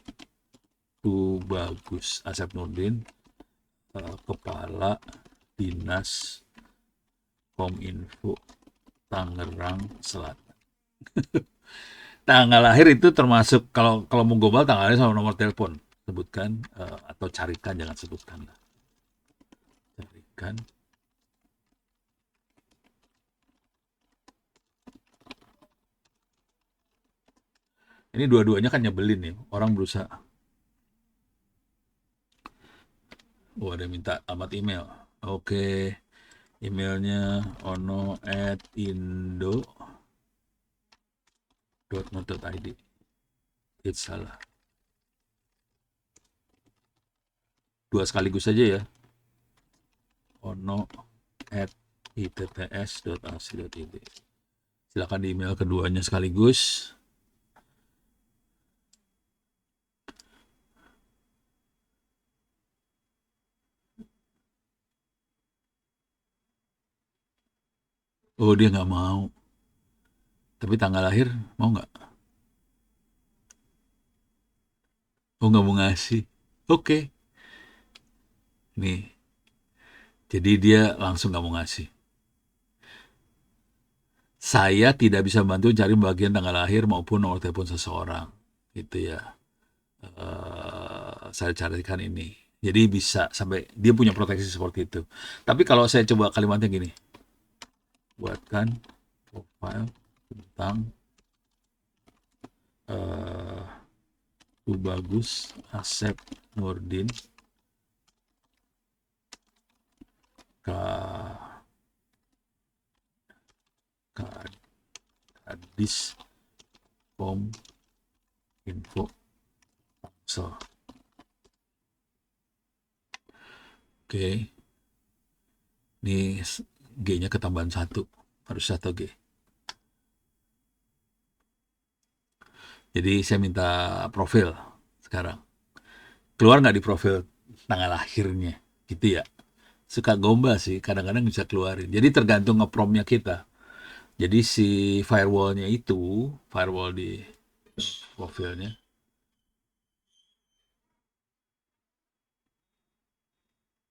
Itu bagus. Asep Nurdin, Kepala Dinas Kominfo Tangerang Selatan. Tanggal lahir itu termasuk kalau mau global tanggal lahir sama nomor telepon. Sebutkan atau carikan, jangan sebutkan lah. Carikan. Ini dua-duanya kan nyebelin nih. Orang berusaha. Oh, ada minta alamat email. Oke. Emailnya ono@indo.not.id. It's salah. Dua sekaligus saja ya. ono@itts.ac.id. Silakan di email keduanya sekaligus. Oh, dia nggak mau. Tapi tanggal lahir mau nggak? Oh, nggak mau ngasih. Oke. Nih, jadi dia langsung nggak mau ngasih. Saya tidak bisa bantu cari bagian tanggal lahir maupun nomor telepon seseorang. Gitu ya. Saya carikan ini. Jadi bisa sampai dia punya proteksi seperti itu. Tapi kalau saya coba kalimatnya gini, buatkan profile tentang uh, Bagus Asep Nurdin ka Kadis Kom Info so. Oke, ini G-nya ketambahan satu, harus satu G. Jadi saya minta profil sekarang. Keluar nggak di profil tanggal lahirnya, gitu ya. Suka gombal sih, kadang-kadang bisa keluarin. Jadi tergantung ngepromnya kita. Jadi si firewallnya itu, firewall di profilnya,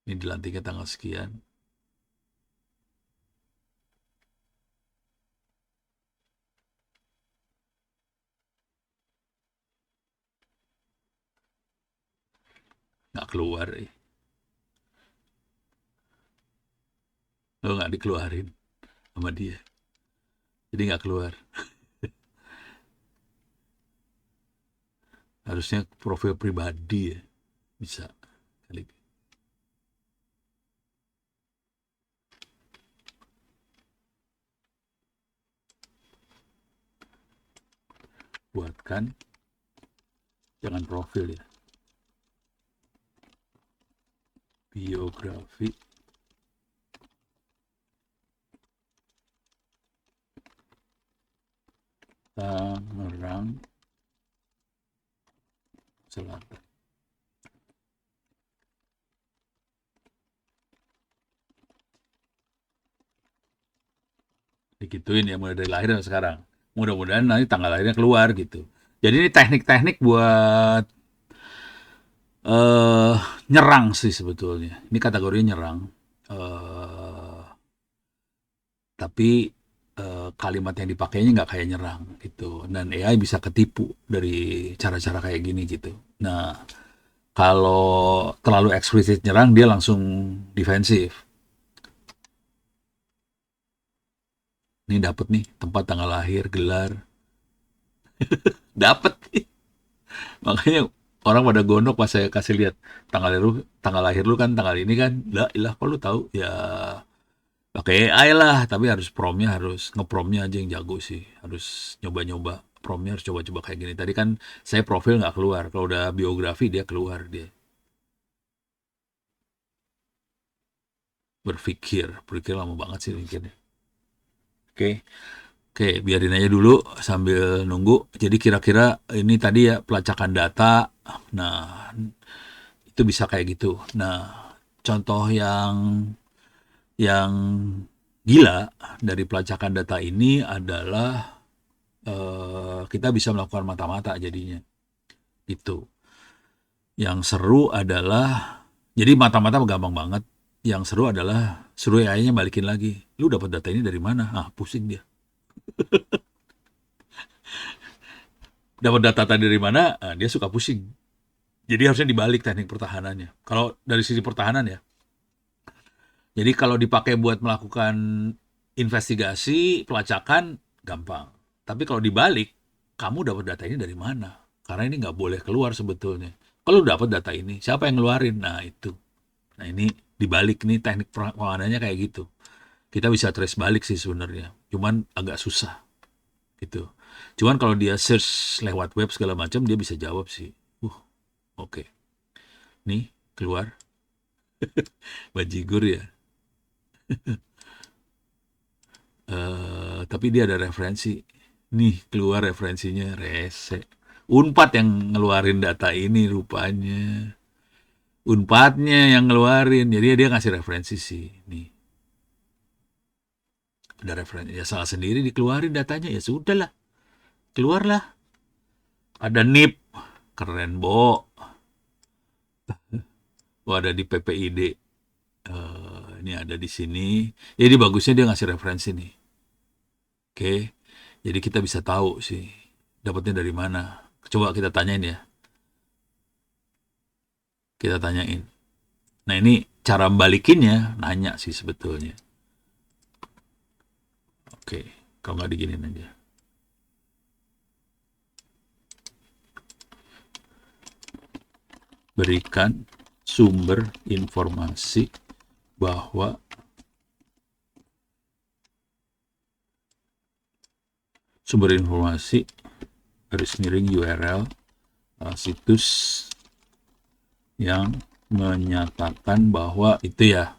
ini dilantiknya tanggal sekian. Nggak keluar. Lo nggak dikeluarin sama dia. Jadi nggak keluar. Harusnya profil pribadi ya. Bisa. Kali. Buatkan. Jangan profil ya. Biografi. Tangerang Selatan. Digituin ya mulai dari lahir sampai sekarang. Mudah-mudahan nanti tanggal lahirnya keluar gitu. Jadi ini teknik-teknik buat eh nyerang sih sebetulnya. Ini kategorinya nyerang. eh tapi kalimat yang dipakainya nggak kayak nyerang gitu. Dan AI bisa ketipu dari cara-cara kayak gini gitu. Nah, kalau terlalu eksplisit nyerang, dia langsung defensif. Nih dapat nih tempat tanggal lahir, gelar, dapat nih. Makanya orang pada gondok pas saya kasih lihat tanggal lahir lu kan tanggal ini kan. Lah, ilah kok lu tahu? Ya pakai AI lah, tapi harus promnya harus ngepromnya aja yang jago sih. Harus nyoba-nyoba promnya harus coba-coba kayak gini. Tadi kan saya profil nggak keluar. Kalau udah biografi dia keluar dia. Berpikir lama banget sih mikirnya. Oke. Oke, biarin aja dulu sambil nunggu. Jadi kira-kira ini tadi ya pelacakan data. Nah, itu bisa kayak gitu. Nah, contoh yang gila dari pelacakan data ini adalah kita bisa melakukan mata-mata jadinya. Itu. Yang seru adalah jadi mata-mata gampang banget. Yang seru adalah suruh AI-nya balikin lagi. Lu dapat data ini dari mana? Ah, pusing dia. Dapat data tadi dari mana? Ah, dia suka pusing. Jadi harusnya dibalik teknik pertahanannya. Kalau dari sisi pertahanan ya. Jadi kalau dipakai buat melakukan investigasi, pelacakan, gampang. Tapi kalau dibalik, kamu dapat data ini dari mana? Karena ini nggak boleh keluar sebetulnya. Kalau dapat data ini, siapa yang ngeluarin? Nah itu. Nah ini dibalik nih teknik pengamanannya kayak gitu. kita bisa trace balik sih sebenarnya. Cuman agak susah gitu. Cuman kalau dia search lewat web segala macam dia bisa jawab sih. Oke. Nih keluar bajigur ya. Tapi dia ada referensi. Nih keluar referensinya rese. Unpad yang ngeluarin data ini rupanya. Unpadnya yang ngeluarin. Jadi dia ngasih referensi sih. Nih ada referensi. Ya salah sendiri dikeluarin datanya. Ya sudahlah. Keluarlah. Ada NIP. Keren, Bo. Oh, ada di PPID. Ini ada di sini. Jadi bagusnya dia ngasih referensi nih. Oke. Jadi kita bisa tahu sih dapatnya dari mana. Coba kita tanyain ya. Kita tanyain. Nah, ini cara balikinnya nanya sih sebetulnya. Oke. Kalau nggak diginin aja. Berikan sumber informasi bahwa sumber informasi garis miring URL situs yang menyatakan bahwa itu ya.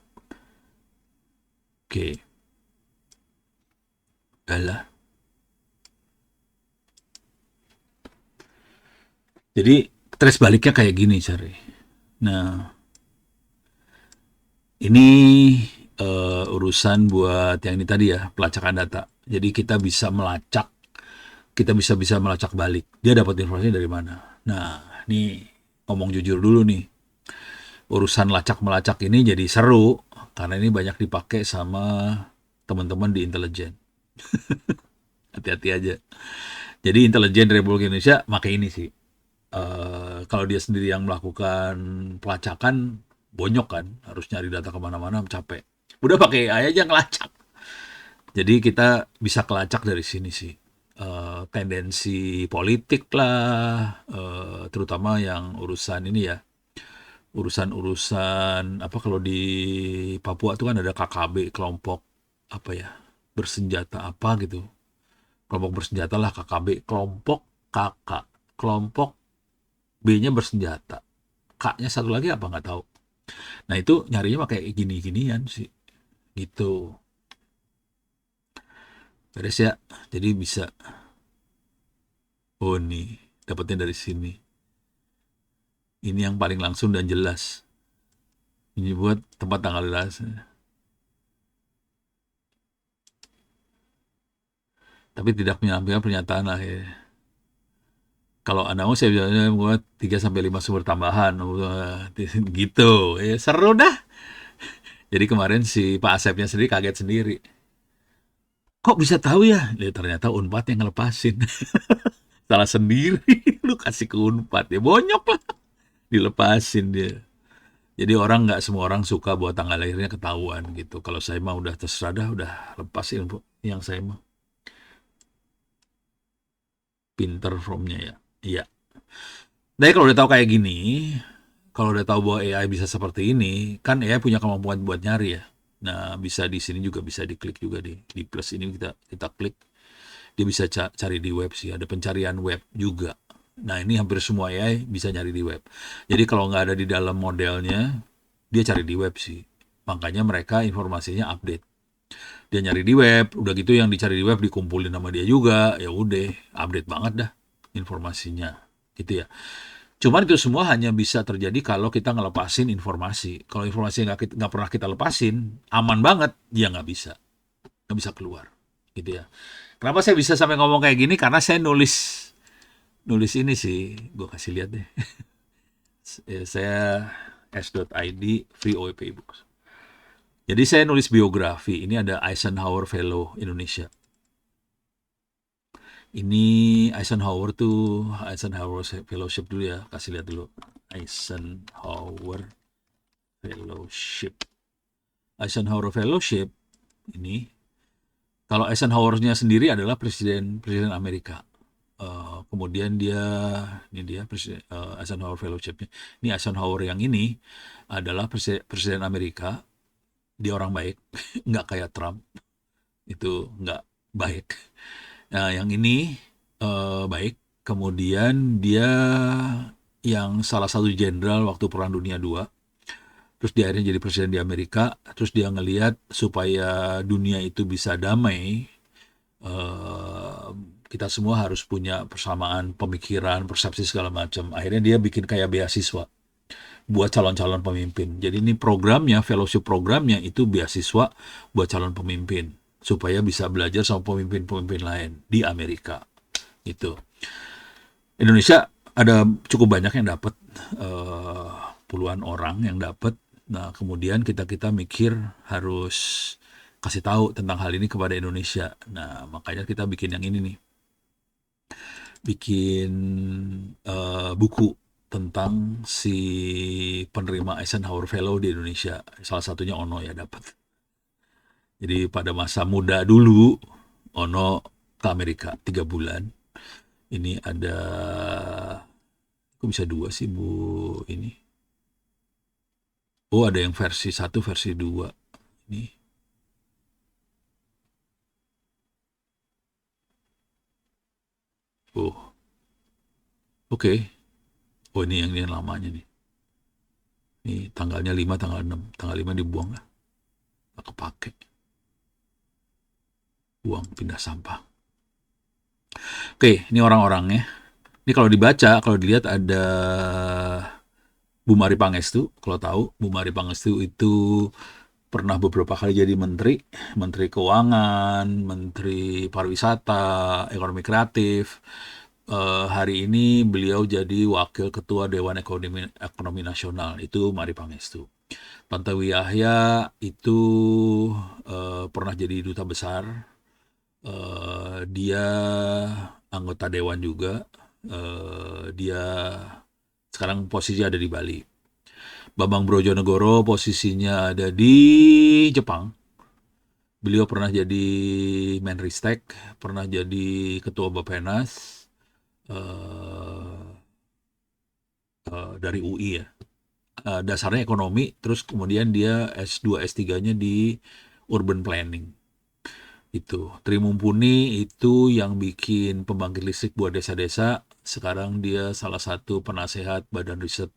Oke. Alah. Jadi trace baliknya kayak gini cari. Nah, ini urusan buat yang ini tadi ya, pelacakan data. Jadi kita bisa melacak, kita bisa melacak balik. Dia dapat informasinya dari mana? Nah, ini ngomong jujur dulu nih. Urusan lacak-melacak ini jadi seru karena ini banyak dipakai sama teman-teman di intelijen. Hati-hati aja. Jadi intelijen Republik Indonesia pakai ini sih. Kalau dia sendiri yang melakukan pelacakan, bonyok kan, harus nyari data kemana-mana, capek. Udah pakai AI aja ngelacak. Jadi kita bisa kelacak dari sini sih. Tendensi politik lah, terutama yang urusan ini ya, urusan-urusan apa kalau di Papua tuh kan ada KKB, kelompok apa ya, bersenjata apa gitu. Kelompok bersenjata lah KKB, kelompok KK, kelompok B-nya bersenjata. K-nya satu lagi apa nggak tahu. Nah itu nyarinya pakai gini-ginian sih. Gitu. Beres ya. Jadi bisa. Oh nih. Dapatnya dari sini. Ini yang paling langsung dan jelas. Ini buat tempat tanggal jelas. Tapi tidak menyampaikan pernyataan lah ya. Kalau announce saya biasanya buat 3 sampai 5 sumber tambahan. Gitu. Ya, seru dah. Jadi kemarin si Pak Asepnya sendiri kaget sendiri. Kok bisa tahu ya? Ya ternyata Unpad yang ngelepasin. Salah sendiri. Lu kasih ke Unpad ya bonyok lah. Dilepasin dia. Jadi orang nggak semua orang suka buat tanggal lahirnya ketahuan gitu. Kalau saya mah udah terserah dah, udah lepas info yang saya mah. Pinter formnya ya. Iya. Tapi kalau udah tahu kayak gini, kalau udah tahu bahwa AI bisa seperti ini, kan AI punya kemampuan buat nyari ya. Nah, bisa di sini juga bisa diklik juga di plus ini kita klik, dia bisa cari di web sih. Ada pencarian web juga. Nah, ini hampir semua AI bisa nyari di web. Jadi kalau nggak ada di dalam modelnya, dia cari di web sih. Makanya mereka informasinya update. Dia nyari di web, udah gitu yang dicari di web dikumpulin sama dia juga, ya udah update banget dah informasinya, gitu ya. Cuman itu semua hanya bisa terjadi kalau kita ngelepasin informasi. Kalau informasi nggak pernah kita lepasin, aman banget, dia nggak bisa keluar, gitu ya. Kenapa saya bisa sampai ngomong kayak gini? Karena saya nulis nulis ini sih, gue kasih lihat deh. Saya s.id free OEP books. Jadi saya nulis biografi. Ini ada Eisenhower Fellow Indonesia. Ini Eisenhower Fellowship dulu ya. Kasih lihat dulu. Eisenhower Fellowship. Eisenhower Fellowship ini. Kalau Eisenhower-nya sendiri adalah presiden Amerika. Kemudian ini dia presiden, Eisenhower Fellowship-nya. Ini Eisenhower yang ini adalah presiden Amerika. dia orang baik, nggak kayak Trump, itu nggak baik. Nah, yang ini baik. Kemudian dia yang salah satu jenderal waktu Perang Dunia II, terus dia akhirnya jadi presiden di Amerika, terus dia ngelihat supaya dunia itu bisa damai, eh, kita semua harus punya persamaan pemikiran, persepsi segala macam. Akhirnya dia bikin kayak beasiswa buat calon-calon pemimpin. Jadi ini programnya, fellowship programnya itu beasiswa buat calon pemimpin supaya bisa belajar sama pemimpin-pemimpin lain di Amerika. Itu Indonesia ada cukup banyak yang dapat, eh, puluhan orang yang dapat. Nah, kemudian kita mikir harus kasih tahu tentang hal ini kepada Indonesia. Nah, makanya kita bikin yang ini nih, bikin buku tentang si penerima Eisenhower Fellow di Indonesia. Salah satunya Ono ya dapat. Jadi pada masa muda dulu, Ono ke Amerika 3 bulan. Ini ada, kok bisa dua sih Bu ini? Oh, ada yang versi 1, versi 2. Ini. Oh, oke. Oh, ini yang lamanya nih. Ini tanggalnya 5, tanggal 6. Tanggal 5 dibuang lah. Nggak kepake. Buang, pindah sampah. Oke, ini orang-orangnya. Ini kalau dibaca, kalau dilihat ada Bu Mari Pangestu. Kalau tahu, Bu Mari Pangestu itu pernah beberapa kali jadi menteri, menteri keuangan, menteri pariwisata, ekonomi kreatif. Hari ini beliau jadi wakil ketua Dewan Ekonomi Nasional, itu Mari Pangestu. Tantowi Yahya itu pernah jadi duta besar. Dia anggota dewan juga. Dia sekarang posisi ada di Bali. Bambang Brojonegoro posisinya ada di Jepang. Beliau pernah jadi Menristek, pernah jadi ketua Bappenas, eh, dari UI ya. Dasarnya ekonomi, terus kemudian dia S2, S3-nya di urban planning. Itu Tri Mumpuni itu yang bikin pembangkit listrik buat desa-desa. Sekarang dia salah satu penasehat Badan Riset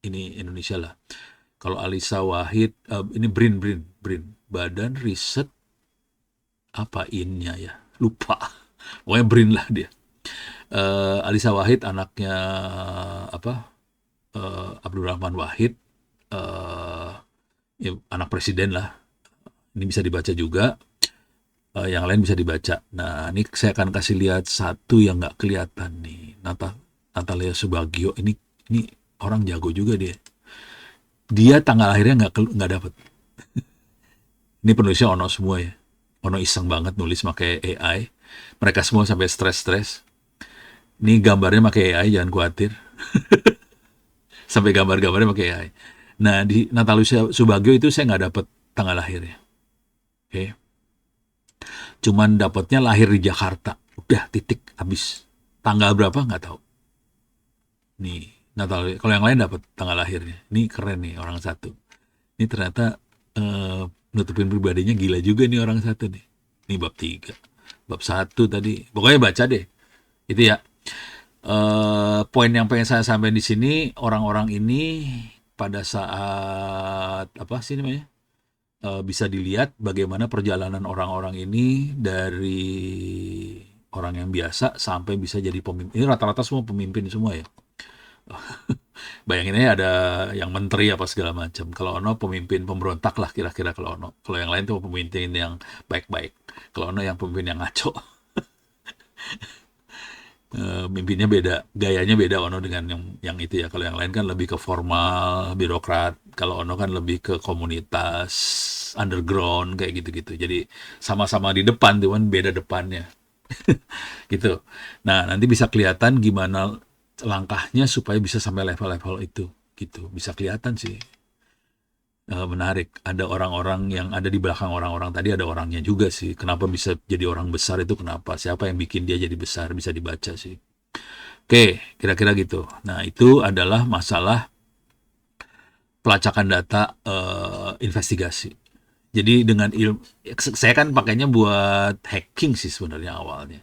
ini Indonesia lah. Kalau Alisa Wahid, ini BRIN, Badan Riset apa innya ya, lupa. Pokoknya BRIN lah dia. Alisa Wahid anaknya apa? Abdurrahman Wahid, ya, anak presiden lah. Ini bisa dibaca juga. Yang lain bisa dibaca. Nah, ini saya akan kasih lihat satu yang nggak kelihatan nih. Natalia Subagio. Ini orang jago juga dia. Dia tanggal lahirnya nggak dapat. Ini penulisnya Ono semua ya. Ono iseng banget nulis pakai AI. Mereka semua sampai stres-stres. Ini gambarnya pakai AI, jangan khawatir. Sampai gambar-gambarnya pakai AI. Nah, di Natalia Subagio itu saya nggak dapat tanggal lahirnya. Oke. Cuman dapatnya lahir di Jakarta. Udah titik habis. Tanggal berapa nggak tahu. Nih, Natalia. Kalau yang lain dapat tanggal lahirnya. Ini keren nih orang satu. Ini ternyata nutupin pribadinya gila juga nih orang satu nih. Ini bab 3. Bab 1 tadi. Pokoknya baca deh. Itu ya. Poin yang pengen saya sampaikan di sini, orang-orang ini pada saat apa sih namanya? Bisa dilihat bagaimana perjalanan orang-orang ini dari orang yang biasa sampai bisa jadi pemimpin. Ini rata-rata semua pemimpin semua ya. Bayangin aja ada yang menteri apa segala macam. Kalau Ono pemimpin pemberontak lah kira-kira kalau Ono. Kalau yang lain tuh pemimpin yang baik-baik. Kalau Ono yang pemimpin yang ngaco. Mimpinnya beda, gayanya beda Ono dengan yang itu ya. Kalau yang lain kan lebih ke formal, birokrat. Kalau Ono kan lebih ke komunitas, underground kayak gitu-gitu. Jadi sama-sama di depan, cuman beda depannya. Gitu. Nah, nanti bisa kelihatan gimana langkahnya supaya bisa sampai level-level itu. Gitu. Bisa kelihatan sih. Menarik. Ada orang-orang yang ada di belakang orang-orang tadi, ada orangnya juga sih. Kenapa bisa jadi orang besar itu kenapa? Siapa yang bikin dia jadi besar? Bisa dibaca sih. Oke, kira-kira gitu. Nah, itu adalah masalah pelacakan data, investigasi. Jadi dengan ilmu, saya kan pakainya buat hacking sih sebenarnya awalnya.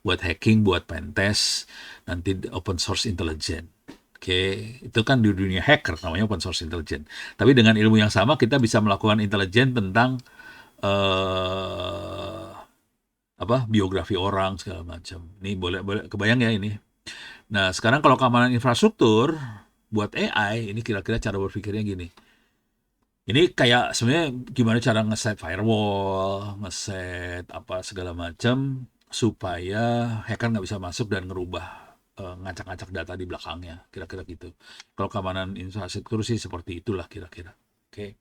Buat hacking, buat pentest, nanti open source intelligence. Oke, itu kan di dunia hacker namanya open source intelligence. Tapi dengan ilmu yang sama kita bisa melakukan intelijen tentang eh apa biografi orang segala macam. Ini boleh boleh kebayang ya ini. Nah, sekarang kalau keamanan infrastruktur buat AI, ini kira-kira cara berpikirnya gini. Ini kayak sebenarnya gimana cara ngeset firewall, ngeset apa segala macam supaya hacker nggak bisa masuk dan ngerubah ngacak-ngacak data di belakangnya, kira-kira gitu. Kalau keamanan infrastruktur sih seperti itulah kira-kira. Oke.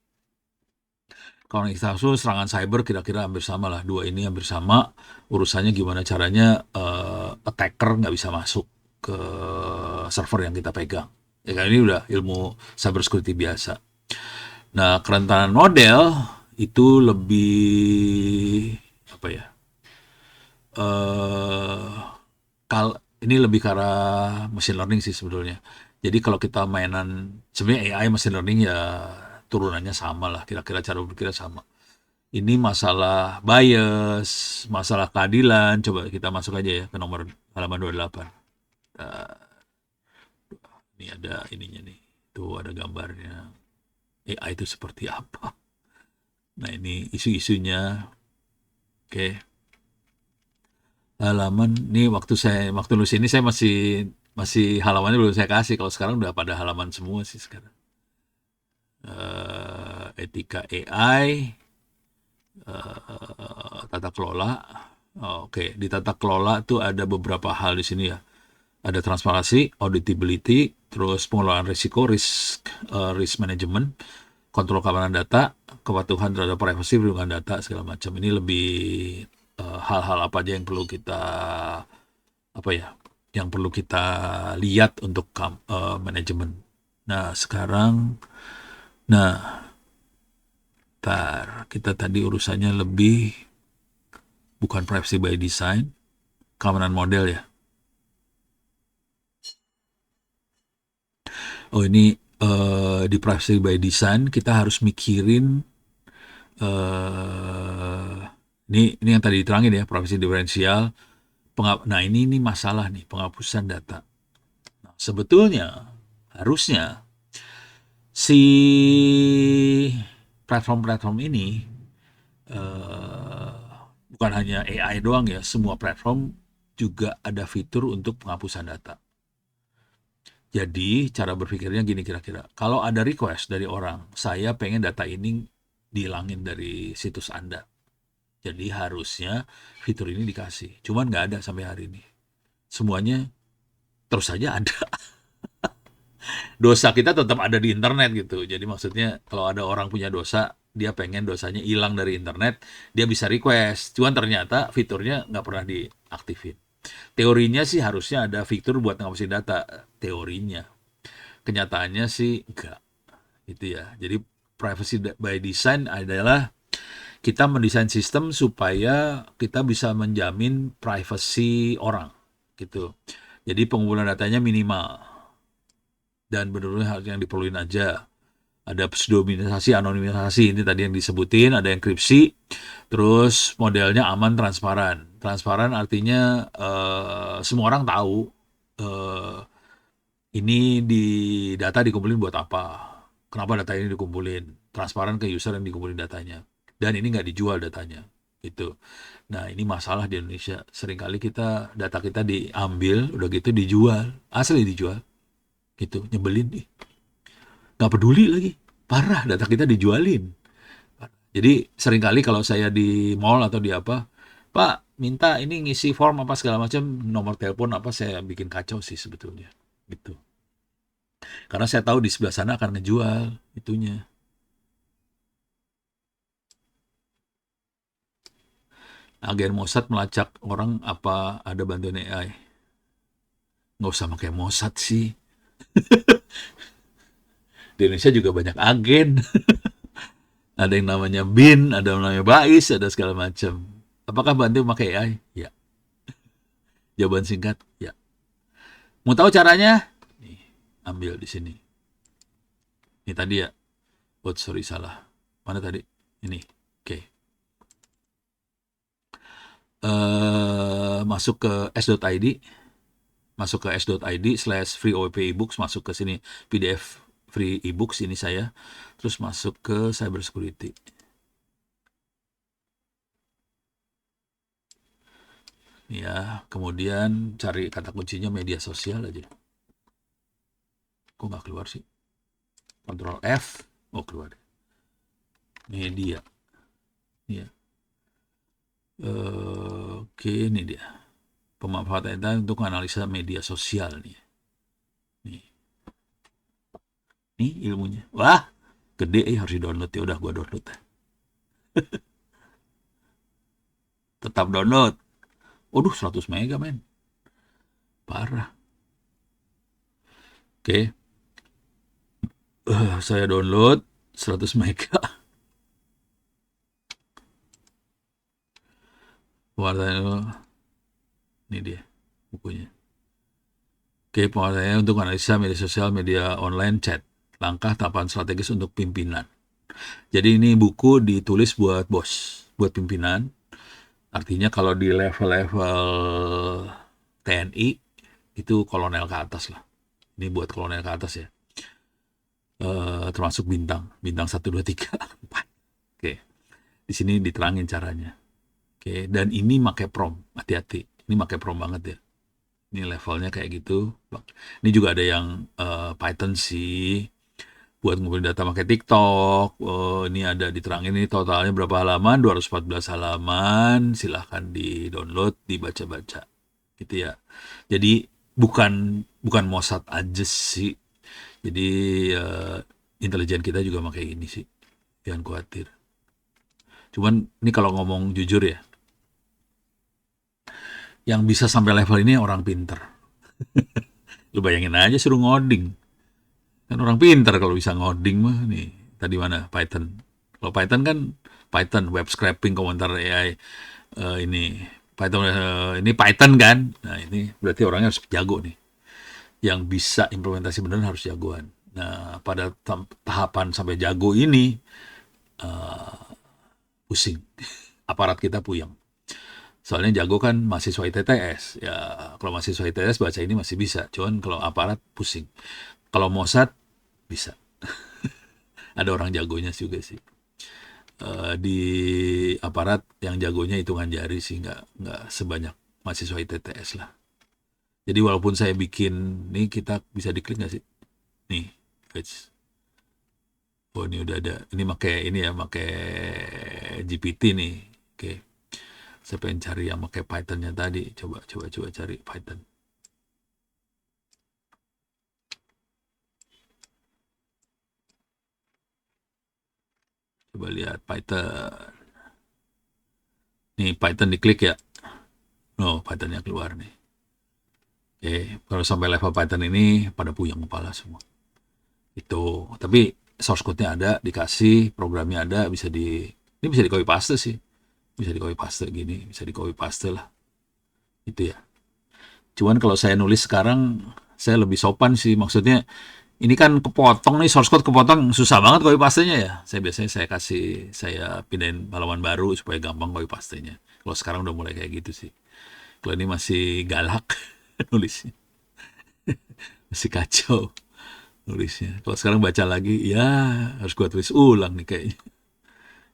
Kalau infrastruktur serangan cyber kira-kira hampir sama lah. Dua ini hampir sama. Urusannya gimana caranya attacker nggak bisa masuk ke server yang kita pegang. Ya kan ini udah ilmu cyber security biasa. Nah, kerentanan model itu lebih apa ya? eh kal ini lebih ke arah machine learning sih sebetulnya. Jadi kalau kita mainan sebenarnya AI machine learning ya turunannya sama lah, kira-kira cara berpikirnya sama. Ini masalah bias, masalah keadilan. Coba kita masuk aja ya ke nomor halaman 28. Uh, ini ada ininya nih. Tuh ada gambarnya. AI itu seperti apa? Nah, ini isu-isunya. Oke. Halaman ini waktu nulis ini saya masih masih halamannya belum saya kasih. Kalau sekarang udah pada halaman semua sih sekarang. Etika AI, tata kelola. Oke, di tata kelola tuh ada beberapa hal di sini ya. Ada transparansi, auditability, terus pengelolaan risiko, risk management, kontrol keamanan data, kepatuhan terhadap privacy, perlindungan data segala macam. Ini lebih hal-hal apa aja yang perlu kita apa ya? Yang perlu kita lihat untuk manajemen. Nah, sekarang nah, kita tadi urusannya lebih bukan privacy by design, keamanan model ya. Oh ini di privacy by design kita harus mikirin eh ini yang tadi diterangin ya privacy diferensial. Nah ini masalah nih penghapusan data. Nah, sebetulnya harusnya si platform-platform ini eh, bukan hanya AI doang ya, semua platform juga ada fitur untuk penghapusan data. Jadi cara berpikirnya gini kira-kira. Kalau ada request dari orang, saya pengen data ini dihilangin dari situs Anda. Jadi harusnya fitur ini dikasih. Cuman nggak ada sampai hari ini. Semuanya terus saja ada. Dosa kita tetap ada di internet gitu. Jadi maksudnya kalau ada orang punya dosa, dia pengen dosanya hilang dari internet, dia bisa request. Cuman ternyata fiturnya nggak pernah diaktifin. Teorinya sih harusnya ada fitur buat ngawasin data. Teorinya. Kenyataannya sih enggak. Itu ya. Jadi privacy by design adalah kita mendesain sistem supaya kita bisa menjamin privacy orang gitu. Jadi pengumpulan datanya minimal dan benar-benar yang diperluin aja. Ada pseudonymisasi, anonimisasi, ini tadi yang disebutin, ada enkripsi, terus modelnya aman, transparan. Transparan artinya semua orang tahu eh, ini data dikumpulin buat apa, kenapa data ini dikumpulin, transparan ke user yang dikumpulin datanya, dan ini nggak dijual datanya, itu. Nah ini masalah di Indonesia, seringkali data kita diambil, udah gitu dijual, asli dijual, gitu, nyebelin nih, nggak peduli lagi, parah data kita dijualin. Jadi seringkali kalau saya di mall atau di apa, Pak minta ini ngisi form apa segala macam, nomor telepon apa saya bikin kacau sih sebetulnya, gitu. Karena saya tahu di sebelah sana akan ngejual itunya. Agen Mossad melacak orang apa ada bantuan AI? Nggak usah pakai Mossad sih. Di Indonesia juga banyak agen. Ada yang namanya BIN, ada yang namanya BAIS, ada segala macam. Apakah bantu pakai AI? Ya. Jawaban singkat, ya. Mau tahu caranya? Nih, ambil di sini. Ini tadi ya. Oh, sorry salah. Mana tadi? Ini. Oke. Masuk ke s.id, /free OP ebooks, masuk ke sini PDF free ebooks ini saya, terus masuk ke cyber security. Ya, kemudian cari kata kuncinya media sosial aja. Kok nggak keluar sih? Control F, oh keluar. Media, ya. Oke, ini dia. Pemanfaatan data untuk analisa media sosial nih. Nih, nih ilmunya. Wah, gede harus di-download ya. Udah gua download. Tetap download. Waduh, 100 mega men. Parah. Oke, saya download 100 mega. Pemanfaatan ini dia bukunya. Oke, penguasanya untuk analisa media sosial, media online, chat. Langkah tahapan strategis untuk pimpinan. Jadi ini buku ditulis buat bos, buat pimpinan. Artinya kalau di level-level TNI, itu kolonel ke atas lah. Ini buat kolonel ke atas ya. Termasuk bintang 1, 2, 3, 4. Oke, di sini diterangin caranya. Oke, dan ini pakai prom, hati-hati. Ini pakai prom banget ya. Ini levelnya kayak gitu. Ini juga ada yang Python sih, buat ngumpulin data pakai TikTok. Ini ada diterangin ini totalnya berapa halaman, 214 halaman. Silahkan di-download, dibaca-baca. Gitu ya. Jadi bukan Mossad aja sih. Jadi intelijen kita juga pakai ini sih. Jangan khawatir. Cuman ini kalau ngomong jujur ya, yang bisa sampai level ini orang pinter. Lu bayangin aja suruh ngoding. Kan orang pinter kalau bisa ngoding mah nih. Tadi mana? Python. Kalau Python kan Python web scraping komentar AI, ini Python, ini Python kan. Nah, ini berarti orangnya harus jago nih. Yang bisa implementasi beneran harus jagoan. Nah, pada tahapan sampai jago ini pusing. Aparat kita puyeng. Soalnya jago kan mahasiswa ITTS. Ya, kalau mahasiswa ITTS baca ini masih bisa. Cuman kalau aparat pusing. Kalau Mossad bisa. Ada orang jagonya juga sih. Di aparat yang jagonya hitungan jari sih, nggak sebanyak mahasiswa ITTS lah. Jadi walaupun saya bikin, nih kita bisa diklik nggak sih? Nih, guys. Oh ini udah ada. Ini pakai GPT nih. Oke. Saya pengen cari yang pakai Pythonnya tadi. Coba cari Python. Coba lihat Python. Nih Python diklik ya. Oh, Pythonnya keluar nih. Oke, kalau sampai level Python ini pada puyeng kepala semua. Itu, tapi source code-nya ada, dikasih, programnya ada, ini bisa di copy paste sih. Bisa di copy paste gini, bisa di copy paste lah. Itu ya. Cuman kalau saya nulis sekarang, saya lebih sopan sih. Maksudnya, ini kan kepotong nih, source code kepotong, susah banget copy pastenya ya. Saya pindahin halaman baru supaya gampang copy pastenya. Kalau sekarang udah mulai kayak gitu sih. Kalau ini masih galak nulisnya, masih kacau nulisnya. Kalau sekarang baca lagi, ya harus gua tulis ulang nih kayaknya.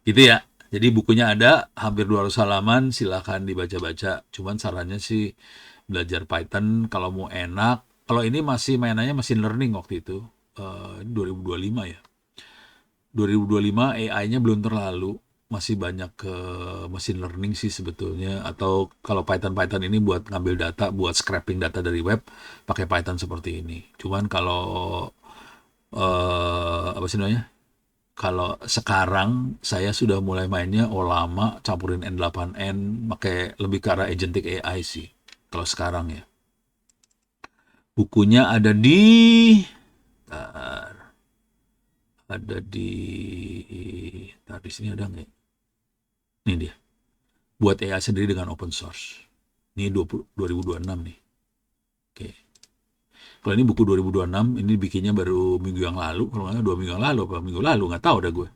Gitu ya. Jadi bukunya ada, hampir 200 halaman, silakan dibaca-baca. Cuman sarannya sih belajar Python kalau mau enak. Kalau ini masih mainannya mesin learning waktu itu. 2025 ya. 2025 AI-nya belum terlalu. Masih banyak ke mesin learning sih sebetulnya. Atau kalau Python ini buat ngambil data, buat scraping data dari web, pakai Python seperti ini. Cuman kalau apa sih namanya? Kalau sekarang saya sudah mulai mainnya lama campurin N8N, pakai lebih ke arah agentic AI sih. Kalau sekarang ya. Bukunya ada di sini ada nggak? Ini dia. Buat AI sendiri dengan open source. Ini 2026 nih. Oke. Kalau ini buku 2026, ini bikinnya baru minggu yang lalu. Kalau nggak 2 minggu yang lalu, apa minggu lalu, nggak tahu dah gue.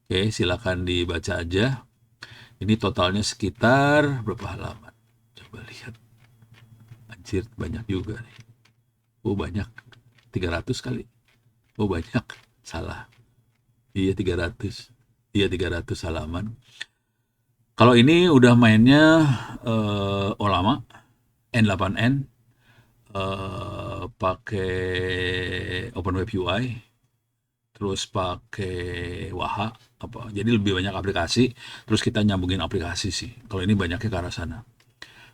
Oke, silakan dibaca aja. Ini totalnya sekitar berapa halaman? Coba lihat. Anjir, banyak juga nih. Oh, banyak. 300 kali. Oh, banyak. Salah. Iya, 300. Iya, 300 halaman. Kalau ini udah mainnya Olama N8N, pakai OpenWeb UI, terus pakai Waha apa. Jadi lebih banyak aplikasi, terus kita nyambungin aplikasi sih. Kalau ini banyaknya ke arah sana.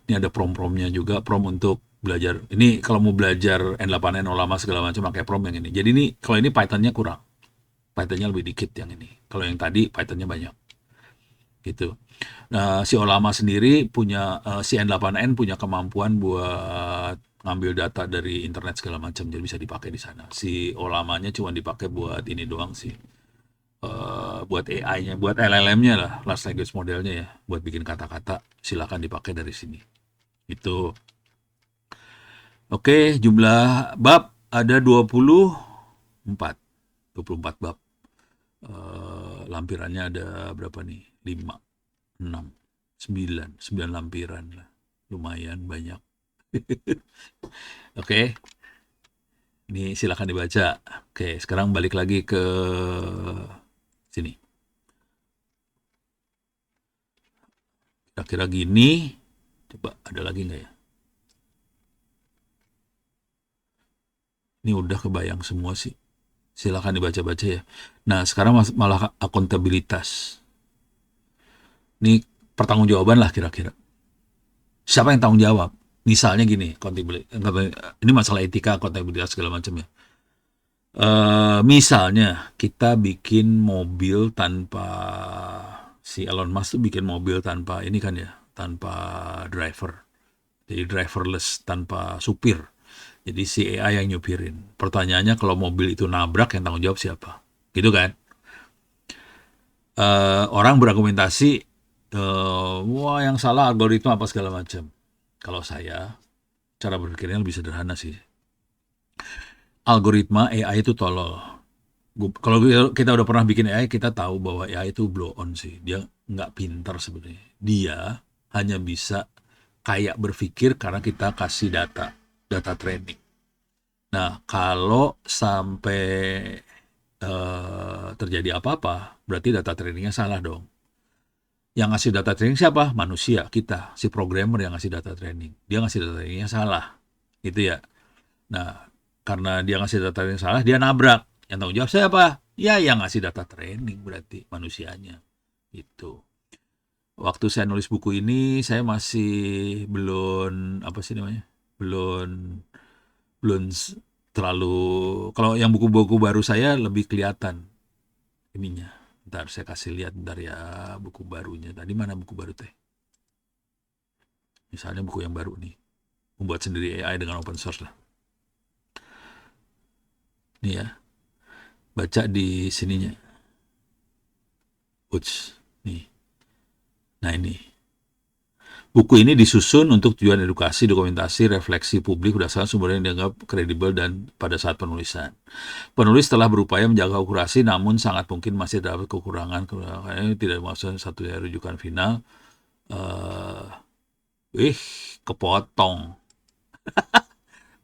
Ini ada prom-promnya juga, prom untuk belajar. Ini kalau mau belajar N8N Olama segala macam pakai prom yang ini. Jadi ini kalau ini Pythonnya kurang. Pythonnya lebih dikit yang ini. Kalau yang tadi Pythonnya banyak gitu. Nah, si Olama sendiri punya si N8N punya kemampuan buat ngambil data dari internet segala macam, jadi bisa dipakai di sana. Si Olamanya cuma dipakai buat ini doang sih. Buat AI-nya, buat LLM-nya lah, large language modelnya ya, buat bikin kata-kata, silakan dipakai dari sini. Itu. Oke, jumlah bab ada 24. 24 bab. Lampirannya ada berapa nih? 5, 6, 9, 9 lampiran lah. Lumayan banyak. Oke, ini silakan dibaca. Oke, sekarang balik lagi ke sini. Kira-kira gini. Coba ada lagi nggak ya? Ini udah kebayang semua sih. Silakan dibaca-baca ya. Nah, sekarang malah akuntabilitas. Ini pertanggungjawaban lah kira-kira. Siapa yang tanggung jawab? Misalnya gini, ini masalah etika, akuntabilitas segala macam ya. Misalnya kita bikin mobil tanpa si Elon Musk tuh bikin mobil tanpa ini kan ya, tanpa driver. Jadi driverless, tanpa supir. Jadi si AI yang nyupirin. Pertanyaannya kalau mobil itu nabrak yang tanggung jawab siapa? Gitu kan? Orang berargumentasi, wah yang salah algoritma apa segala macam. Kalau saya, cara berpikirnya lebih sederhana sih. Algoritma AI itu tolol. Kalau kita udah pernah bikin AI, kita tahu bahwa AI itu blow on sih. Dia nggak pintar sebenarnya. Dia hanya bisa kayak berpikir karena kita kasih data training. Nah, kalau sampai terjadi apa-apa, berarti data trainingnya salah dong. Yang ngasih data training siapa? Manusia, kita, si programmer yang ngasih data training. Dia ngasih data trainingnya salah, gitu ya. Nah, karena dia ngasih data training salah, dia nabrak. Yang tanggung jawab siapa? Ya, yang ngasih data training berarti manusianya. Itu. Waktu saya nulis buku ini, saya masih belum apa sih namanya? Belum belum terlalu. Kalau yang buku-buku baru saya lebih kelihatan ininya. Ntar saya kasih lihat ntar ya buku barunya. Tadi mana buku baru teh? Misalnya buku yang baru nih. Membuat sendiri AI dengan open source lah. Nih ya, baca di sininya. Uts, nih. Nah ini. Buku ini disusun untuk tujuan edukasi, dokumentasi, refleksi publik berdasarkan sumber yang dianggap kredibel dan pada saat penulisan. Penulis telah berupaya menjaga akurasi, namun sangat mungkin masih terdapat kekurangan. Ini tidak maksud satu rujukan final. Ih, kepotong.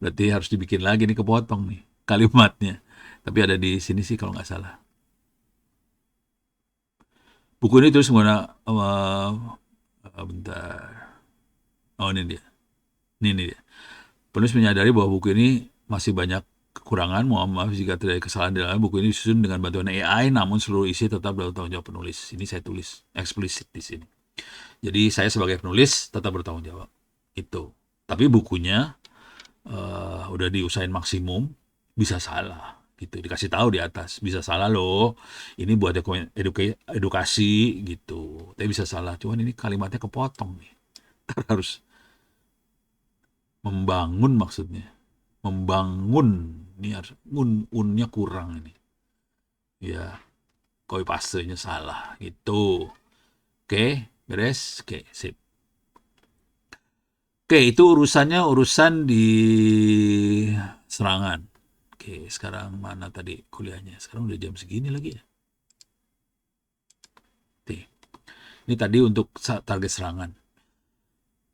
Berarti harus dibikin lagi nih, kepotong nih kalimatnya. Tapi ada di sini sih kalau nggak salah. Buku ini terus menggunakan bentar. Oh ini dia. Ini dia. Penulis menyadari bahwa buku ini masih banyak kekurangan. Mohon maaf jika terjadi kesalahan dalam buku ini disusun dengan bantuan AI, namun seluruh isi tetap dalam tanggung jawab penulis. Ini saya tulis eksplisit di sini. Jadi saya sebagai penulis tetap bertanggung jawab. Itu. Tapi bukunya udah diusahain maksimum, bisa salah gitu, dikasih tahu di atas bisa salah loh, ini buat edukasi gitu, tapi bisa salah, cuman ini kalimatnya kepotong nih. Harus membangun, maksudnya membangun, ini harus unnya kurang ini ya, copy pastenya salah gitu. Oke, beres. Oke, sip. Oke, itu urusan di serangan. Oke, sekarang mana tadi kuliahnya? Sekarang udah jam segini lagi ya. Ini tadi untuk target serangan.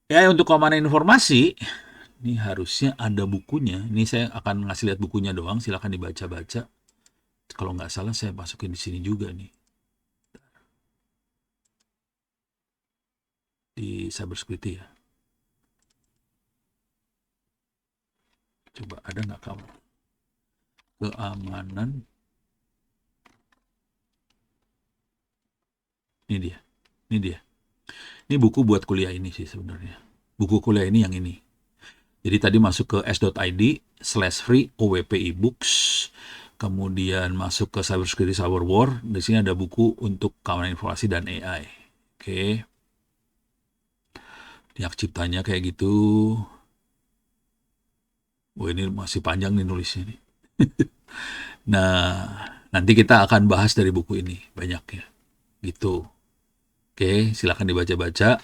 Ya, untuk keamanan informasi, ini harusnya ada bukunya. Ini saya akan ngasih lihat bukunya doang, silakan dibaca-baca. Kalau nggak salah saya masukin di sini juga nih, di cybersecurity ya. Coba ada nggak kamu? Keamanan. Ini dia. Ini dia. Ini buku buat kuliah ini sih sebenarnya. Buku kuliah ini yang ini. Jadi tadi masuk ke s.id/free OWP ebooks, kemudian masuk ke cybersecurity cyber war. Di sini ada buku untuk keamanan informasi dan AI. Oke. Hak ciptanya kayak gitu. Wah, ini masih panjang nih nulisnya nih. Nah, nanti kita akan bahas dari buku ini banyak ya. Gitu. Oke, silakan dibaca-baca.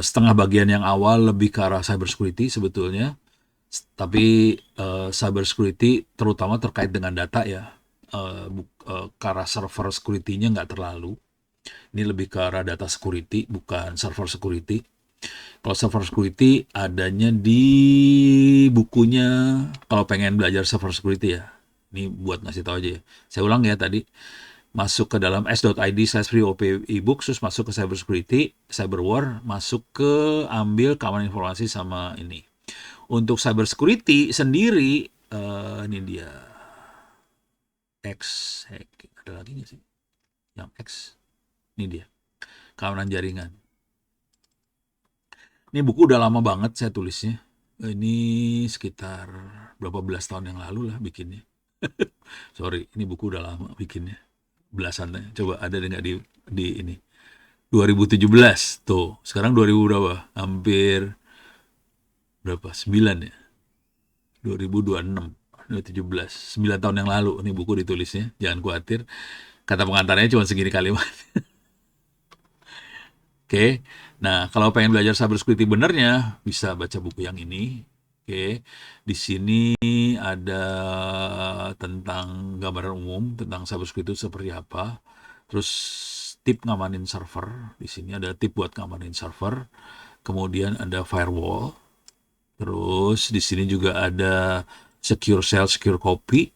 Setengah bagian yang awal lebih ke arah cybersecurity sebetulnya. Tapi cybersecurity terutama terkait dengan data ya. Ke arah server security-nya nggak terlalu. Ini lebih ke arah data security, bukan server security. Kalau server security adanya di bukunya, kalau pengen belajar server security ya. Ini buat ngasih tahu aja ya. Saya ulang ya tadi. Masuk ke dalam s.id/free OP ebook, terus masuk ke cybersecurity, cyber war, masuk ke ambil keamanan informasi sama ini. Untuk cybersecurity sendiri, ini dia X, ada lagi nggak sih? Yang X, ini dia keamanan jaringan. Ini buku udah lama banget saya tulisnya. Ini sekitar berapa belas tahun yang lalu lah bikinnya. Sorry, ini buku udah lama bikinnya. Belasan, coba ada nggak di ini? 2017 tuh. Sekarang 2000 berapa? Hampir berapa? 9 ya? 2026. 2017. 9 tahun yang lalu ini buku ditulisnya. Jangan khawatir. Kata pengantarnya cuma segini kalimat. Oke. Nah, kalau pengen belajar cybersecurity benernya, bisa baca buku yang ini. Oke. Di sini ada tentang gambaran umum tentang cybersecurity itu seperti apa. Terus tip ngamanin server. Di sini ada tip buat ngamanin server. Kemudian ada firewall. Terus di sini juga ada secure shell, secure copy,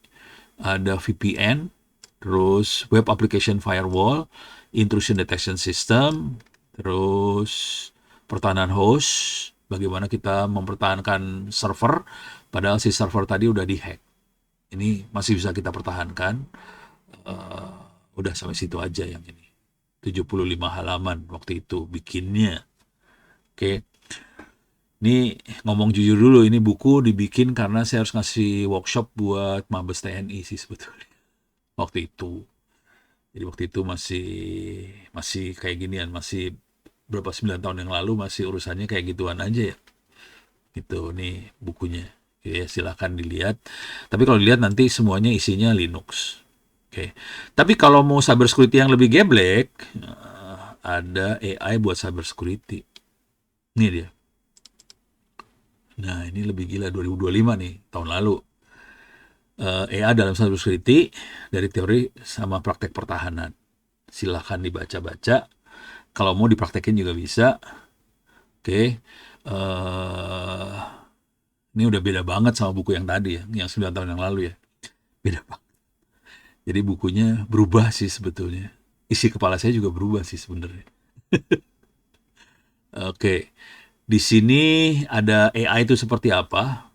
ada VPN, terus web application firewall, intrusion detection system, terus pertahanan host, bagaimana kita mempertahankan server padahal si server tadi udah dihack. Ini masih bisa kita pertahankan. Udah sampai situ aja yang ini. 75 halaman waktu itu bikinnya. Oke. Ini ngomong jujur dulu, ini buku dibikin karena saya harus ngasih workshop buat Mabes TNI sih sebetulnya. Waktu itu. Jadi waktu itu masih kayak ginian, masih berapa 9 tahun yang lalu masih urusannya kayak gituan aja ya. Gitu nih bukunya. Oke, silakan dilihat. Tapi kalau dilihat nanti semuanya isinya Linux. Oke. Tapi kalau mau cybersecurity yang lebih geblek, ada AI buat cybersecurity. Ini dia. Nah, ini lebih gila 2025 nih, tahun lalu. AI dalam cybersecurity dari teori sama praktek pertahanan. Silahkan dibaca-baca. Kalau mau dipraktekin juga bisa. Oke. Ini udah beda banget sama buku yang tadi ya, yang 9 tahun yang lalu ya. Beda banget. Jadi bukunya berubah sih sebetulnya. Isi kepala saya juga berubah sih sebenarnya. Oke. Di sini ada AI itu seperti apa?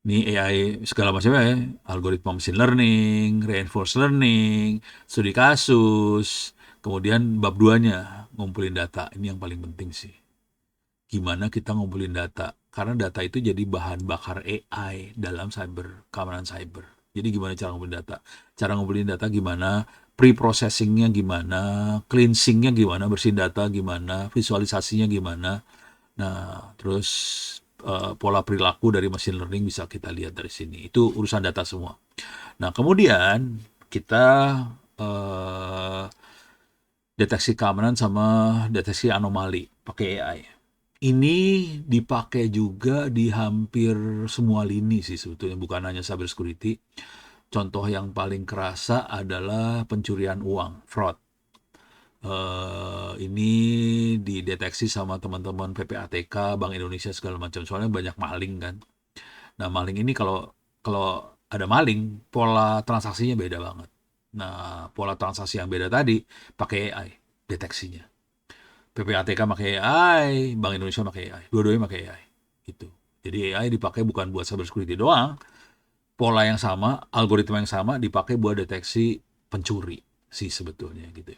Ini AI segala macamnya ya, algoritma machine learning, reinforcement learning, studi kasus, kemudian bab 2-nya, ngumpulin data. Ini yang paling penting sih. Gimana kita ngumpulin data? Karena data itu jadi bahan bakar AI dalam keamanan cyber. Jadi gimana cara ngumpulin data? Cara ngumpulin data gimana? Pre-processingnya gimana? Cleansingnya gimana? Bersihin data gimana? Visualisasinya gimana? Nah, terus pola perilaku dari machine learning bisa kita lihat dari sini. Itu urusan data semua. Nah, kemudian kita deteksi keamanan sama deteksi anomali pakai AI. Ini dipakai juga di hampir semua lini sih sebetulnya, bukan hanya cyber security. Contoh yang paling kerasa adalah pencurian uang, fraud. Ini dideteksi sama teman-teman PPATK, Bank Indonesia segala macam. Soalnya banyak maling kan. Nah, maling ini kalau kalau ada maling, pola transaksinya beda banget. Nah, pola transaksi yang beda tadi pakai AI deteksinya. PPATK pakai AI, Bank Indonesia pakai AI. Dua-duanya pakai AI. Gitu. Jadi AI dipakai bukan buat cyber security doang, pola yang sama, algoritma yang sama dipakai buat deteksi pencuri sih sebetulnya gitu.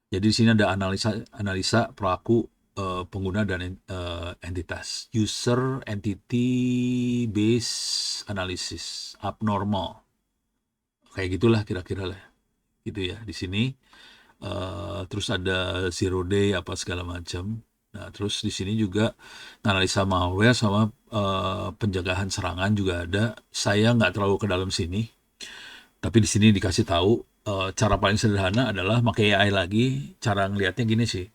Jadi di sini ada analisa pelaku, pengguna dan entitas. User entity based analysis abnormal. Kayak gitulah kira-kira lah. Gitu ya di sini. Terus ada zero day apa segala macam. Nah, terus di sini juga analisa malware sama penjagaan serangan juga ada. Saya nggak terlalu ke dalam sini, tapi di sini dikasih tahu cara paling sederhana adalah pakai AI lagi. Cara ngelihatnya gini sih.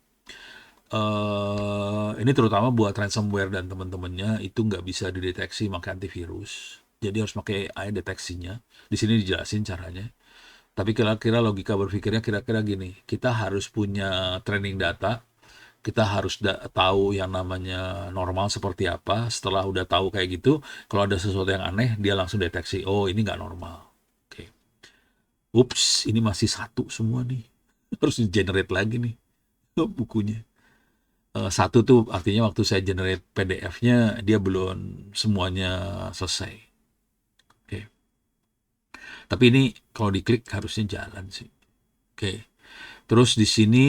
Ini terutama buat ransomware dan teman-temannya itu nggak bisa dideteksi pakai antivirus. Jadi harus pakai AI deteksinya. Di sini dijelasin caranya. Tapi kira-kira logika berpikirnya kira-kira gini, kita harus punya training data, kita harus tahu yang namanya normal seperti apa. Setelah udah tahu kayak gitu, kalau ada sesuatu yang aneh, dia langsung deteksi, oh ini nggak normal. Oke. Ups, ini masih satu semua nih. Harus di-generate lagi nih bukunya. Satu tuh artinya waktu saya generate PDF-nya, dia belum semuanya selesai. Oke. Tapi ini kalau diklik harusnya jalan sih. Oke. Terus di sini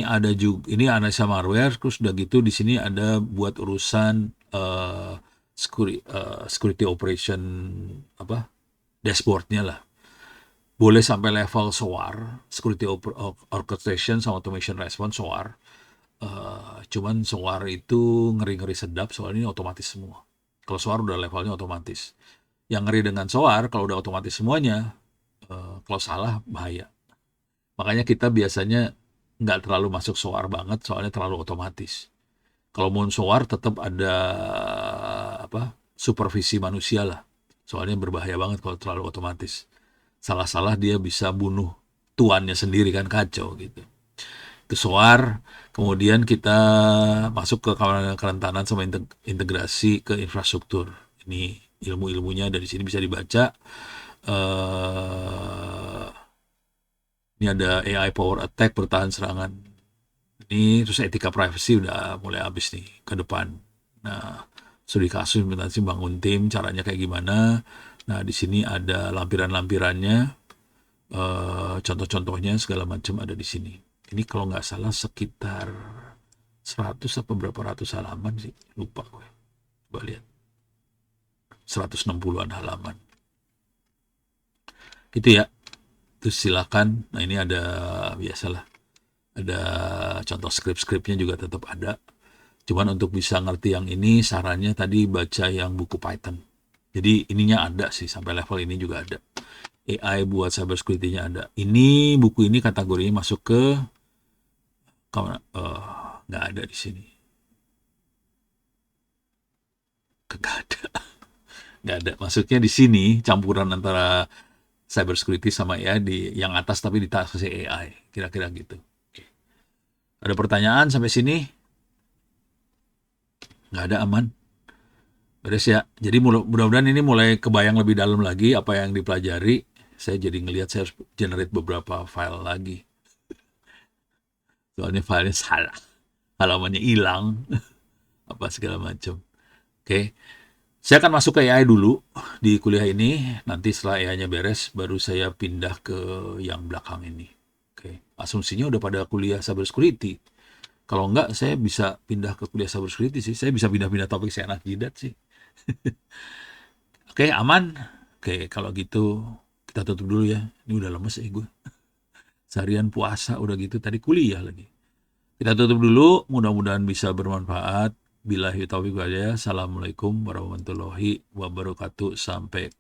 ada juga ini analisa malware, terus udah gitu di sini ada buat urusan security operation apa dashboardnya lah. Boleh sampai level SOAR, security orchestration sama automation response SOAR. Cuman SOAR itu ngeri-ngeri sedap soalnya ini otomatis semua. Kalau SOAR udah levelnya otomatis. Yang ngeri dengan SOAR kalau udah otomatis semuanya, kalau salah bahaya. Makanya kita biasanya nggak terlalu masuk SOAR banget, soalnya terlalu otomatis. Kalau mau SOAR tetap ada apa supervisi manusia lah. Soalnya berbahaya banget kalau terlalu otomatis. Salah-salah dia bisa bunuh tuannya sendiri kan kacau gitu. Itu SOAR, kemudian kita masuk ke kerentanan sama integrasi ke infrastruktur. Ini ilmu-ilmunya dari sini bisa dibaca. Uh, ini ada AI power attack bertahan serangan. Ini terus etika privacy udah mulai habis nih ke depan. Nah, studi kasus implementasi bangun tim caranya kayak gimana. Nah, di sini ada lampiran-lampirannya, contoh-contohnya segala macam ada di sini. Ini kalau nggak salah sekitar 100 apa berapa ratus halaman sih, lupa gue. Coba lihat. 160-an halaman. Gitu ya. Terus silakan. Nah, ini ada biasalah. Ada contoh skrip-skripnya juga tetap ada. Cuman untuk bisa ngerti yang ini, sarannya tadi baca yang buku Python. Jadi ininya ada sih, sampai level ini juga ada. AI buat cyber security-nya ada. Ini buku ini kategorinya masuk ke nggak ada di sini. Nggak ada. Nggak ada. Masuknya di sini campuran antara cyber security sama AI di yang atas tapi di atas AI. Kira-kira gitu. Oke. Ada pertanyaan sampai sini? Nggak ada, aman. Beres ya. Jadi mudah-mudahan ini mulai kebayang lebih dalam lagi apa yang dipelajari. Saya jadi ngelihat saya harus generate beberapa file lagi. Soalnya filenya salah. Halamannya hilang. Apa segala macam. Oke. Saya akan masuk ke AI dulu di kuliah ini. Nanti setelah AI-nya beres, baru saya pindah ke yang belakang ini. Oke. Asumsinya udah pada kuliah cyber security. Kalau enggak, saya bisa pindah ke kuliah cyber security sih. Saya bisa pindah-pindah topik saya anak jidat sih. Oke, aman. Oke, kalau gitu kita tutup dulu ya. Ini udah lemes gue. Seharian puasa udah gitu, tadi kuliah lagi. Kita tutup dulu, mudah-mudahan bisa bermanfaat. Billahi taufiq wal hidayah. Assalamualaikum warahmatullahi wabarakatuh. Sampai